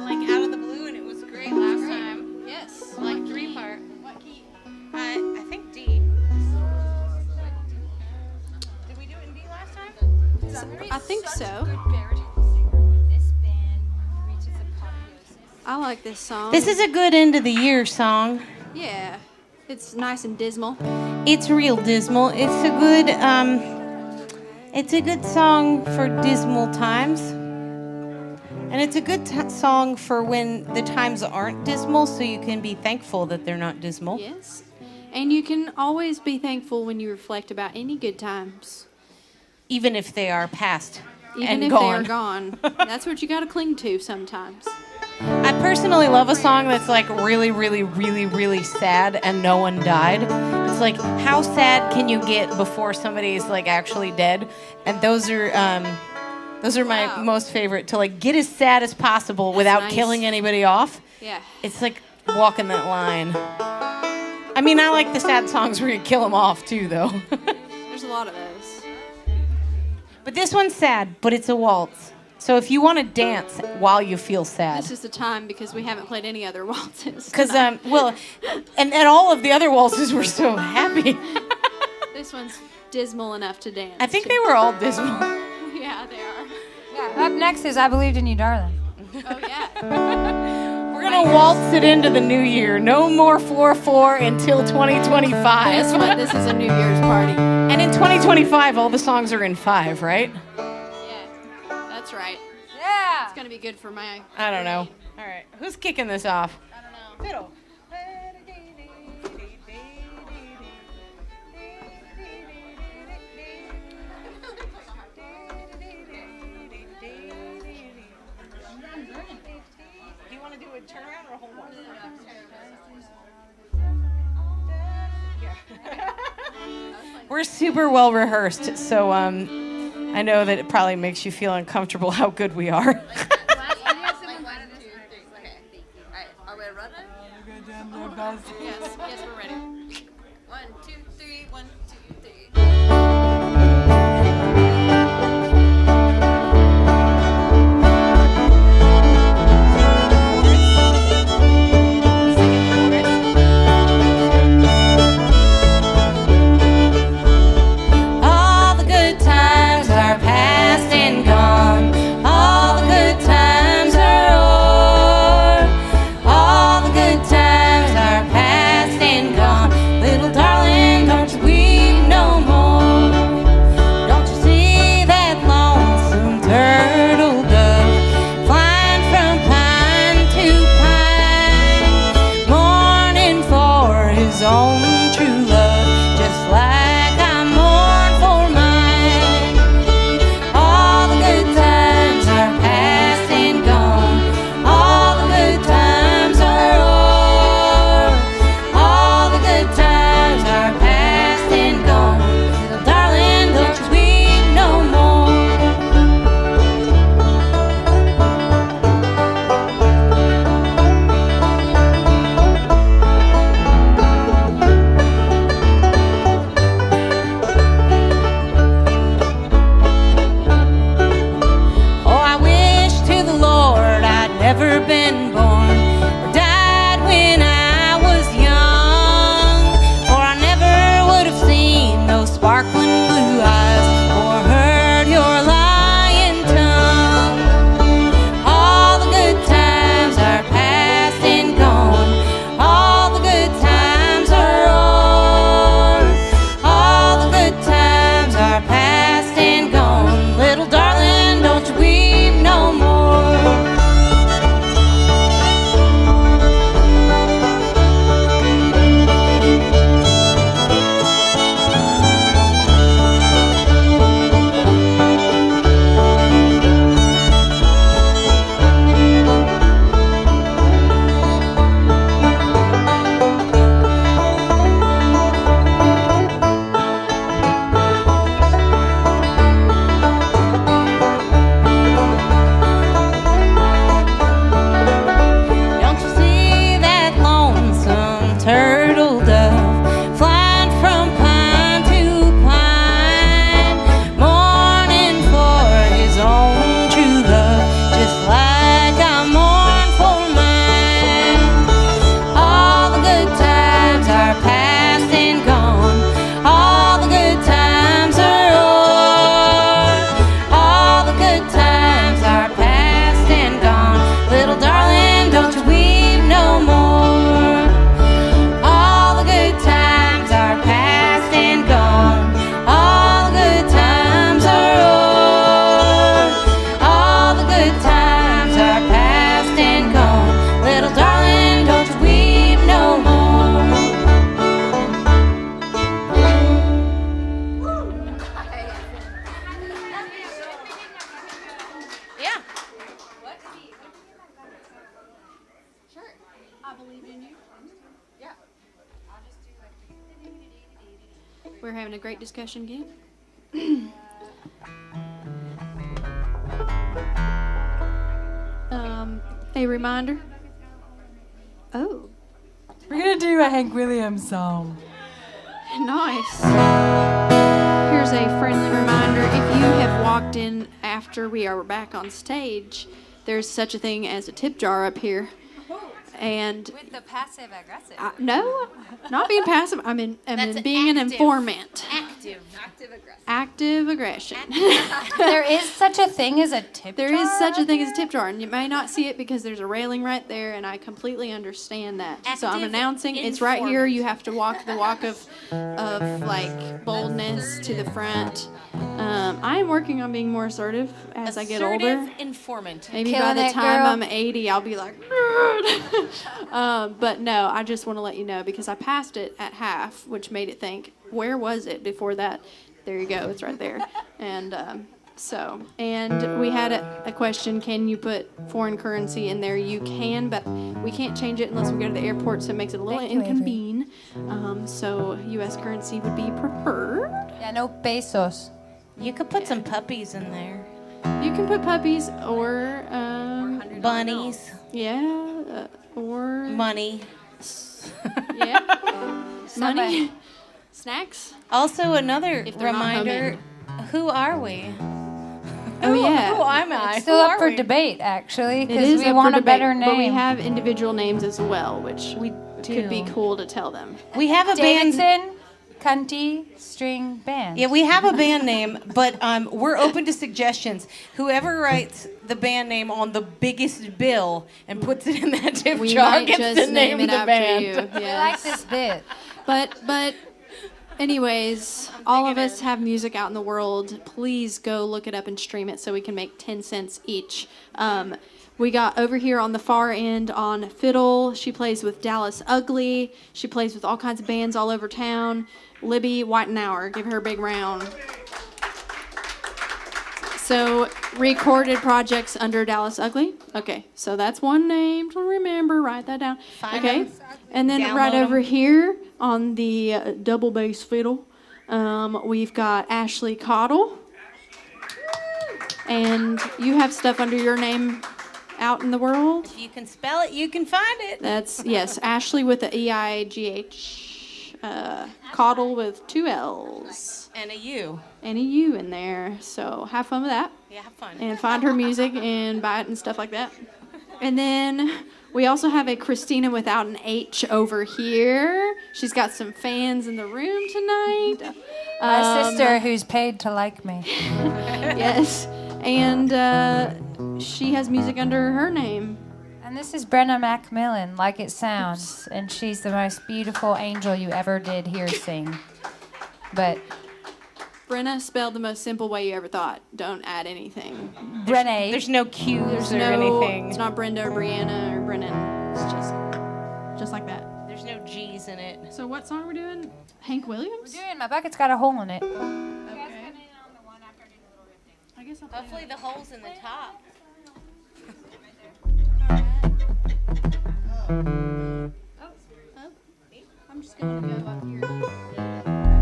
Speaker 3: like out of the blue and it was great last time.
Speaker 1: Yes.
Speaker 3: Like three part.
Speaker 1: What key?
Speaker 3: I think D. Did we do it in D last time?
Speaker 1: I think so.
Speaker 2: This band reaches apotheosis.
Speaker 1: I like this song.
Speaker 3: This is a good end of the year song.
Speaker 1: Yeah. It's nice and dismal.
Speaker 3: It's real dismal. It's a good song for dismal times. And it's a good song for when the times aren't dismal, so you can be thankful that they're not dismal.
Speaker 1: Yes. And you can always be thankful when you reflect about any good times.
Speaker 3: Even if they are past
Speaker 1: Even
Speaker 3: and
Speaker 1: if
Speaker 3: gone.
Speaker 1: they are gone. That's what you got to cling to sometimes.
Speaker 3: I personally love a song that's like really, really, really, really sad and no one died. It's like, how sad can you get before somebody's like actually dead? And those are my most favorite, to like get as sad as possible without
Speaker 1: nice.
Speaker 3: killing anybody off.
Speaker 1: Yeah.
Speaker 3: It's like walking that line. I mean, I like the sad songs where you kill them off too, though.
Speaker 1: There's a lot of those.
Speaker 3: But this one's sad, but it's a waltz. So if you want to dance while you feel sad.
Speaker 1: This is the time because we haven't played any other waltzes.
Speaker 3: Because, and all of the other waltzes were so happy.
Speaker 1: This one's dismal enough to dance.
Speaker 3: I think they were all dismal.
Speaker 1: Yeah, they are.
Speaker 2: Yeah, up next is I Believed in You, Darling.
Speaker 1: Oh, yeah.
Speaker 3: We're going to waltz it into the new year. No more 4-4 until 2025.
Speaker 1: Guess what? This is a New Year's party.
Speaker 3: And in 2025, all the songs are in 5, right?
Speaker 1: Yeah, that's right.
Speaker 2: Yeah.
Speaker 1: It's going to be good for my...
Speaker 3: I don't know. All right. Who's kicking this off?
Speaker 1: I don't know.
Speaker 3: Fiddle. Do you want to do a turnaround or a whole one? We're super well rehearsed, so I know that it probably makes you feel uncomfortable how good we are.
Speaker 1: Yes, we're ready.
Speaker 6: 1, 2, 3, 1, 2, 3.
Speaker 3: All the good times are past and gone. All the good times are o'er. All the good times are past and gone. Little darling, don't you weep no more. Don't you see that lonesome turtle dove flying from pine to pine, mourning for his own true love, just like I mourn for mine. All the good times are past and gone. All the good times are o'er. All the good times are past and gone. Little darling, don't you weep no more. Oh, I wish to the Lord I'd never been born or died when I was young, for I never would have seen those sparkling blue eyes or heard your lying tongue. All the good times are past and gone. All the good times are o'er. All the good times are past and gone. Little darling, don't you weep no more. Don't you see that lonesome turtle dove flying from pine to pine, mourning for his own true love, just like I mourn for mine. All the good times are past and gone. All the good times are o'er. All the good times are past and gone. Little darling, don't you weep no more. All the
Speaker 1: We're having a great discussion again. A reminder. Oh,
Speaker 2: We're gonna do a Hank Williams song.
Speaker 1: nice. Here's a friendly reminder. If you have walked in after we are back on stage, there's such a thing as a tip jar up here. And
Speaker 2: With the passive aggressive.
Speaker 1: no, not being passive. I mean being an informant. Active aggression.
Speaker 2: There is such a thing as a tip
Speaker 1: There
Speaker 2: jar
Speaker 1: is such a
Speaker 2: up
Speaker 1: thing
Speaker 2: here?
Speaker 1: as a tip jar, and you may not see it because there's a railing right there, and I completely understand that. So I'm
Speaker 6: Active
Speaker 1: announcing it's right here. You have to walk the walk of like boldness to the front. I am working on being more assertive as I get older.
Speaker 6: Assertive informant.
Speaker 1: Maybe by
Speaker 2: Killing
Speaker 1: the
Speaker 2: it,
Speaker 1: time
Speaker 2: girl.
Speaker 1: I'm 80, I'll be like, but no, I just want to let you know because I passed it at half, which made it think, where was it before that? There you go, it's right there. And and we had a question, can you put foreign currency in there? You can, but we can't change it unless we go to the airport, so it makes it a little
Speaker 2: Thank you, Avery.
Speaker 1: inconvenient. So U.S. currency would be preferred.
Speaker 2: Yeah, no pesos.
Speaker 3: You could put some puppies in there.
Speaker 1: You can put puppies or,
Speaker 3: Bunnies.
Speaker 1: yeah, or,
Speaker 3: Money.
Speaker 1: yeah, money, snacks.
Speaker 3: Also, another
Speaker 1: If they're not
Speaker 3: reminder, who are we?
Speaker 1: Oh, yeah.
Speaker 3: Who am I?
Speaker 2: It's still
Speaker 3: Who
Speaker 2: up
Speaker 3: are
Speaker 2: for
Speaker 3: we?
Speaker 2: debate, actually,
Speaker 1: It
Speaker 2: because
Speaker 1: is
Speaker 2: we
Speaker 1: up
Speaker 2: want
Speaker 1: for
Speaker 2: a better
Speaker 1: debate, but we
Speaker 2: name.
Speaker 1: have individual names as well, which
Speaker 3: We
Speaker 1: could be
Speaker 3: do.
Speaker 1: cool to tell them.
Speaker 3: We have a band.
Speaker 2: Davidson Cunty String Band.
Speaker 3: Yeah, we have a band name, but we're open to suggestions. Whoever writes the band name on the biggest bill and puts it in that tip
Speaker 1: We
Speaker 3: jar
Speaker 1: might
Speaker 3: gets
Speaker 1: just
Speaker 3: to
Speaker 1: name
Speaker 3: name
Speaker 1: it
Speaker 3: the
Speaker 1: after
Speaker 3: band.
Speaker 1: you.
Speaker 2: I
Speaker 1: Yes.
Speaker 2: like this bit.
Speaker 1: But anyways, all of us have music out in the world. Please go look it up and stream it so we can make 10 cents each. We got over here on the far end on fiddle. She plays with Dallas Ugly. She plays with all kinds of bands all over town. Libby Whitenauer. Give her a big round. So, recorded projects under Dallas Ugly. Okay, so that's one name to remember. Write that down.
Speaker 3: Find
Speaker 1: Okay,
Speaker 3: 'em.
Speaker 1: and then
Speaker 3: Download
Speaker 1: right
Speaker 3: 'em.
Speaker 1: over here on the double bass fiddle, we've got Ashley Cottle. And you have stuff under your name out in the world.
Speaker 3: If you can spell it, you can find it.
Speaker 1: That's, yes, Ashley with the E-I-G-H. Cottle with 2 L's.
Speaker 3: And a U.
Speaker 1: And a U in there. So have fun with that.
Speaker 3: Yeah, have fun.
Speaker 1: And find her music and buy it and stuff like that. And then we also have a Christina without an H over here. She's got some fans in the room tonight.
Speaker 2: My sister, who's paid to like me.
Speaker 1: Yes. And she has music under her name.
Speaker 2: And this is Brenna Macmillan, like it sounds. And she's the most beautiful angel you ever did hear sing. But
Speaker 1: Brenna spelled the most simple way you ever thought. Don't add anything.
Speaker 2: Brenna,
Speaker 3: There's no Q's
Speaker 1: There's
Speaker 3: or
Speaker 1: no,
Speaker 3: anything.
Speaker 1: it's not Brenda or Brianna or Brennan. It's just like that.
Speaker 3: There's no G's in it.
Speaker 1: So what song are we doing? Hank Williams?
Speaker 2: doing my bucket's got a hole in it.
Speaker 1: Okay. I guess I'll play
Speaker 3: Hopefully the hole's in the top.
Speaker 1: I'm just gonna go up here.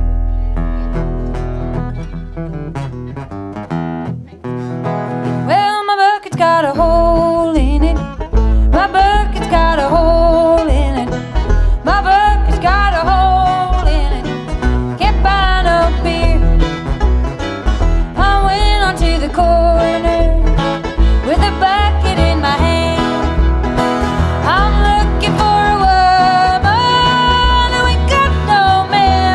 Speaker 2: Well, my bucket's got a hole in it. My bucket's got a hole in it. My bucket's got a hole in it. Can't buy no beer. I went on to the corner with a bucket in my hand. I'm looking for a woman who ain't got no man.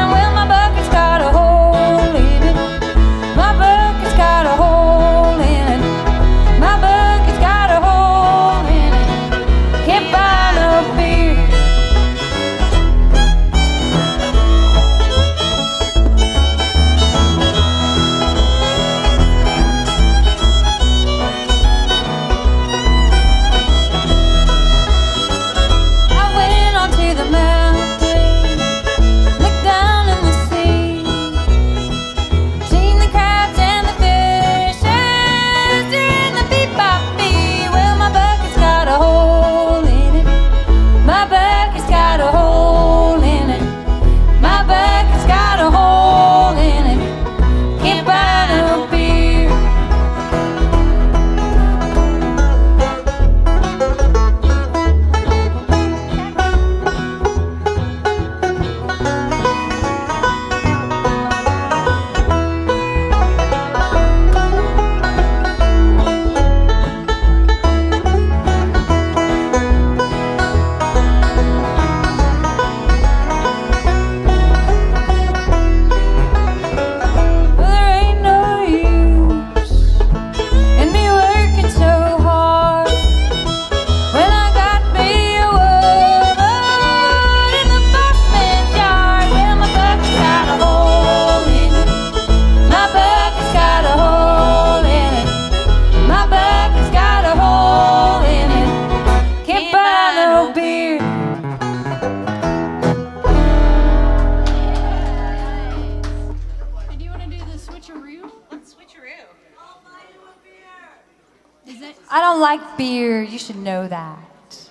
Speaker 2: don't like beer. You should know that.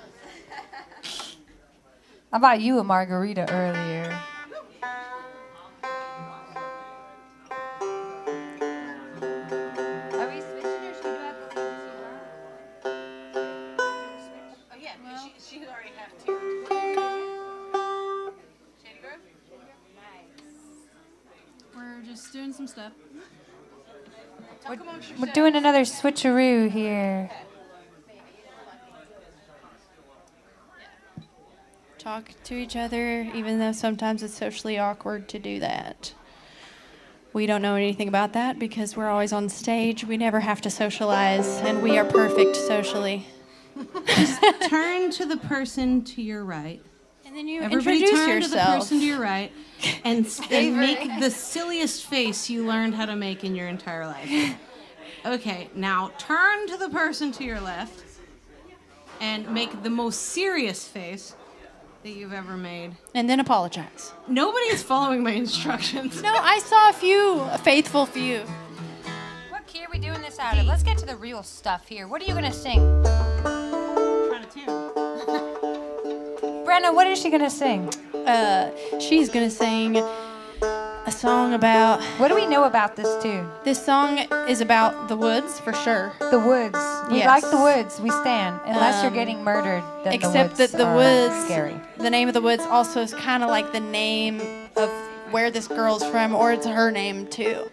Speaker 2: I bought you a margarita earlier. Are we switching or should we do it at the
Speaker 6: Oh yeah, she already have two. Shady Grove?
Speaker 1: We're just doing some stuff.
Speaker 2: We're doing another switcheroo here.
Speaker 4: Talk to each other, even though sometimes it's socially awkward to do that. We don't know anything about that because we're always on stage. We never have to socialize, and we are perfect socially.
Speaker 3: Turn to the person to your right.
Speaker 4: And then you
Speaker 3: Everybody
Speaker 4: introduce
Speaker 3: turn
Speaker 4: yourself.
Speaker 3: to the person to your right and make the silliest face you learned how to make in your entire life. Okay, now turn to the person to your left and make the most serious face that you've ever made.
Speaker 4: And then apologize.
Speaker 3: Nobody's following my instructions.
Speaker 4: No, I saw a faithful few.
Speaker 2: What key are we doing this out of? Let's get to the real stuff here. What are you going to sing?
Speaker 3: Trying to tune.
Speaker 2: Brenna, what is she going to sing?
Speaker 4: She's gonna sing a song about.
Speaker 2: What do we know about this tune?
Speaker 4: This song is about the woods for sure.
Speaker 2: The woods. We
Speaker 4: Yes.
Speaker 2: like the woods. We stand. Unless you're
Speaker 4: Um,
Speaker 2: getting murdered, then
Speaker 4: Except
Speaker 2: the woods
Speaker 4: that the
Speaker 2: are
Speaker 4: woods,
Speaker 2: scary.
Speaker 4: the name of the woods also is kind of like the name of where this girl's from, or it's her name too,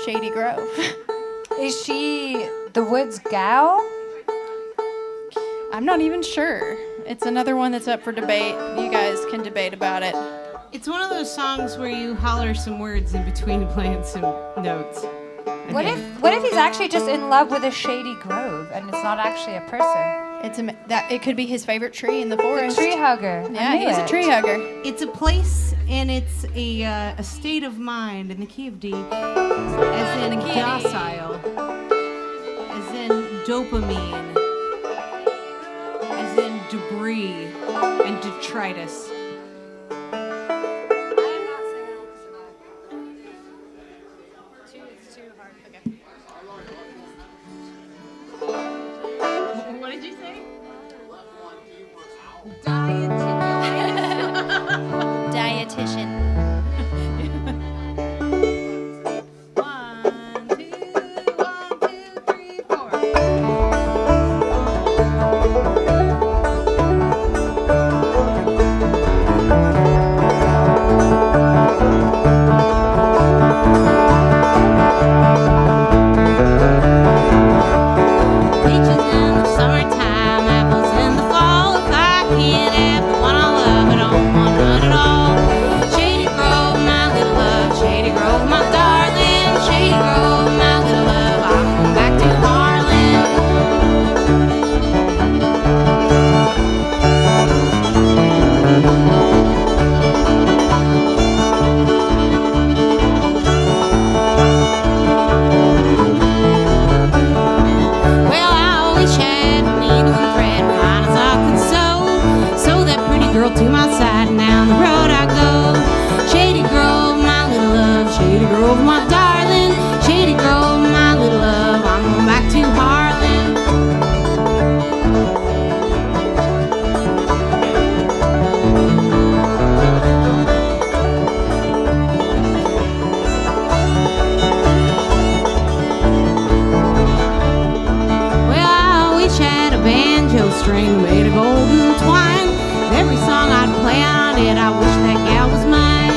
Speaker 4: Shady Grove.
Speaker 2: Is she the woods gal?
Speaker 4: I'm not even sure. It's another one that's up for debate. You guys can debate about it.
Speaker 3: It's one of those songs where you holler some words in between playing some notes.
Speaker 2: What if he's actually just in love with a shady grove and it's not actually a person?
Speaker 4: It could be his favorite tree in the forest.
Speaker 2: Tree hugger. I
Speaker 4: Yeah,
Speaker 2: knew
Speaker 4: he's
Speaker 2: it.
Speaker 4: a tree hugger.
Speaker 3: It's a place and it's a state of mind in the key of D, as in docile, as in dopamine, as in debris and detritus. What did you say?
Speaker 4: Dietitian.
Speaker 3: 1, 2, 1, 2, 3, 4. Peaches in the summertime, apples in the fall. If I can't have the one I love, I don't want none at all. Shady Grove, my little love. Shady Grove, my darling. Shady Grove, my little love. I'm going back to Harlan. Well, I always had a needle and thread, fine as I could sew that pretty girl to my side, and down the road I go. Shady Grove, my little love. Shady Grove, my darling. Shady Grove, my little love. I'm going back to Harlan. Well, I always had a banjo string made of golden twine. Every song I'd play on it, I wish that gal was mine.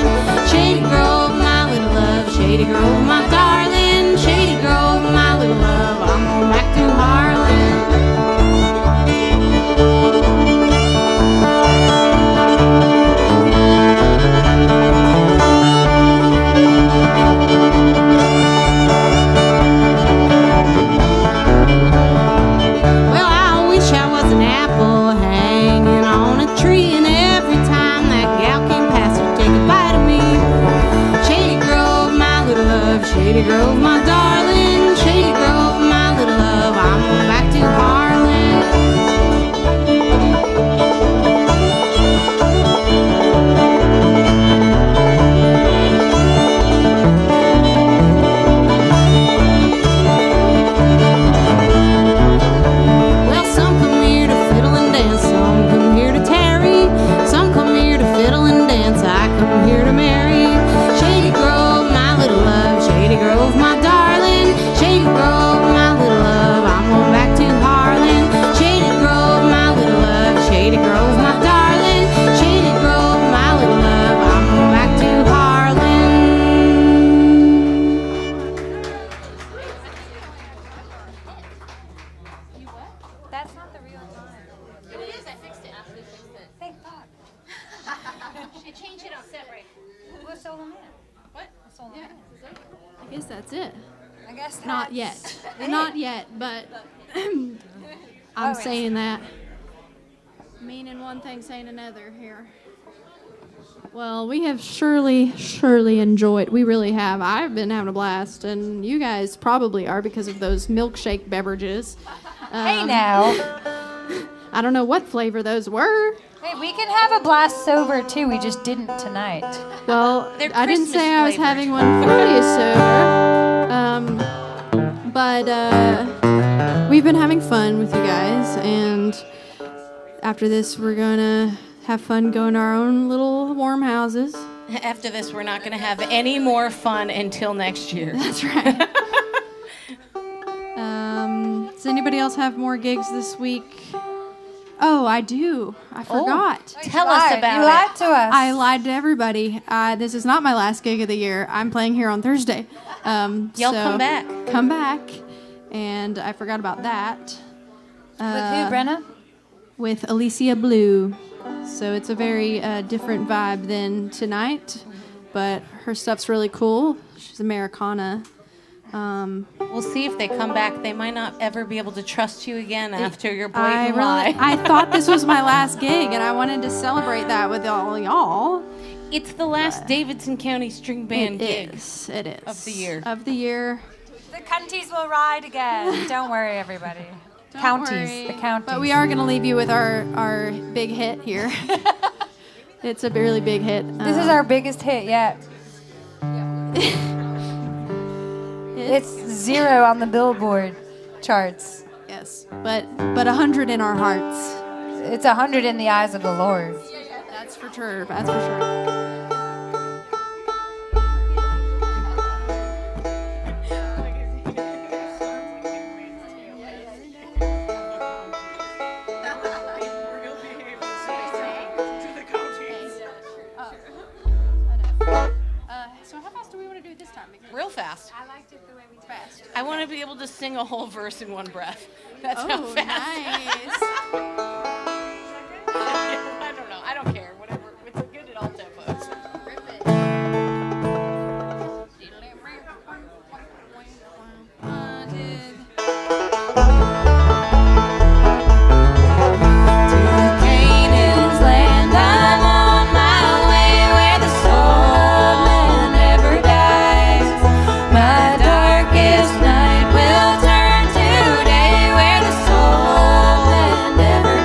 Speaker 3: Shady Grove, my little love. Shady Grove, my darling. Shady Grove, my little love. I'm going back to Harlan. Well, I wish I was an apple hanging on a tree, and every time that gal came past, would take a bite of me. Shady Grove, my little love. Shady Grove, my darling. Shady Grove, my little love. I'm going back to Harlan.
Speaker 2: soul of man.
Speaker 6: What?
Speaker 2: The soul of man.
Speaker 1: I guess that's it.
Speaker 2: I guess
Speaker 1: Not yet. Not yet, but I'm saying that. Meaning one thing, saying another here. Well, we have surely enjoyed. We really have. I've been having a blast, and you guys probably are because of those milkshake beverages.
Speaker 2: Hey now.
Speaker 1: I don't know what flavor those were.
Speaker 2: Hey, we can have a blast sober too. We just didn't tonight.
Speaker 1: Well,
Speaker 3: They're
Speaker 1: I didn't
Speaker 3: Christmas
Speaker 1: say I was
Speaker 3: flavored.
Speaker 1: having one for you, sober. But we've been having fun with you guys, and after this, we're gonna have fun going to our own little warm houses.
Speaker 3: After this, we're not going to have any more fun until next year.
Speaker 1: That's right. Does anybody else have more gigs this week? Oh, I do. I forgot.
Speaker 3: Tell us about
Speaker 2: You
Speaker 3: it.
Speaker 2: lied to us.
Speaker 1: I lied to everybody. This is not my last gig of the year. I'm playing here on Thursday.
Speaker 3: Y'all
Speaker 1: so
Speaker 3: come back.
Speaker 1: Come back. And I forgot about that.
Speaker 2: With who, Brenna?
Speaker 1: With Alicia Blue. So it's a very different vibe than tonight. But her stuff's really cool. She's Americana.
Speaker 3: We'll see if they come back. They might not ever be able to trust you again after your blatant lie.
Speaker 1: I thought this was my last gig, and I wanted to celebrate that with all y'all.
Speaker 3: It's the last Davidson County string band gig.
Speaker 1: It is.
Speaker 3: Of the year.
Speaker 1: Of the year.
Speaker 2: The counties will ride again. Don't worry, everybody.
Speaker 1: Don't
Speaker 2: counties.
Speaker 1: worry.
Speaker 2: The counties.
Speaker 1: But we are going to leave you with our big hit here. It's a really big hit.
Speaker 2: This is our biggest hit yet. It's 0 on the Billboard charts.
Speaker 1: Yes, but 100 in our hearts.
Speaker 2: It's 100 in the eyes of the Lord.
Speaker 1: That's for sure. That's for sure. So how fast do we want to do it this time?
Speaker 3: Real fast.
Speaker 1: I liked it the way we fast.
Speaker 3: I want to be able to sing a whole verse in one breath. That's how
Speaker 1: Oh,
Speaker 3: fast.
Speaker 1: nice.
Speaker 3: I don't know. I don't care. Whatever. It's good at all tempos.
Speaker 5: Canaan's land, I'm on my way where the soul of man never dies. My darkest night will turn to day where the soul of man never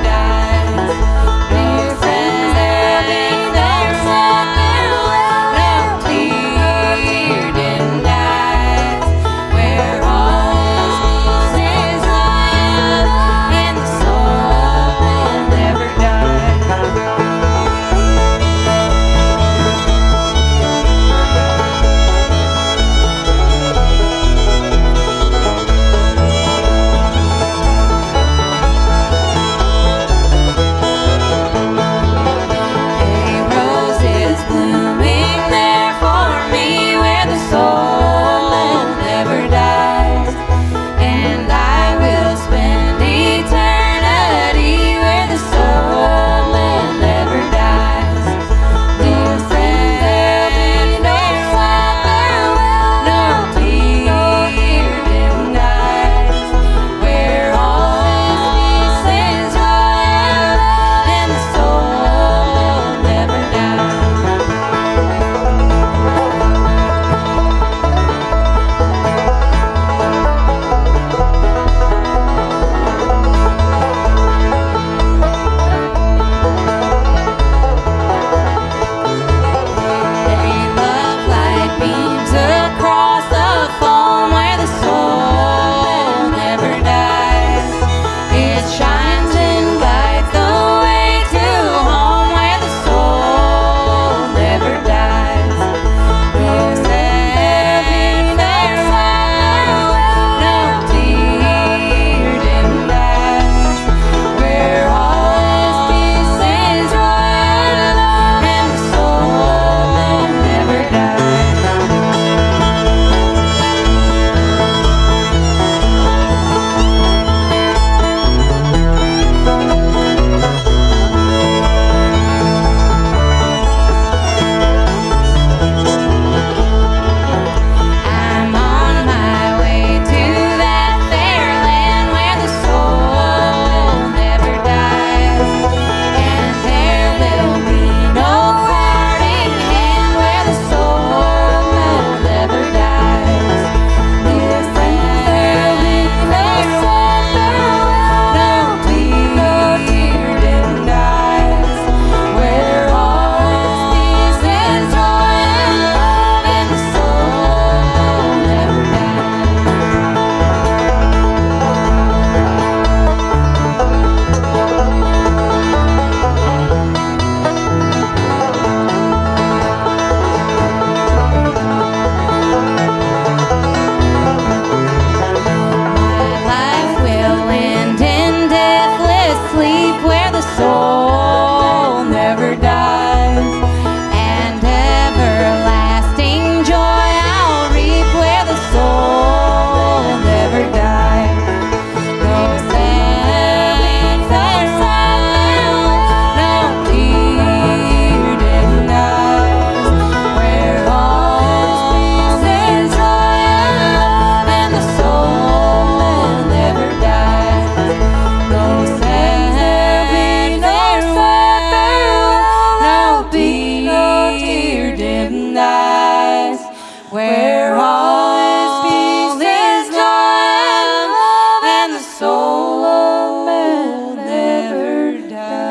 Speaker 3: where all is love and the soul of man never dies.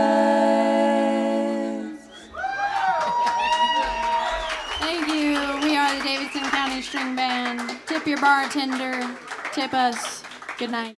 Speaker 4: Thank you. We are the Davidson County String Band. Tip your bartender. Tip us. Good night.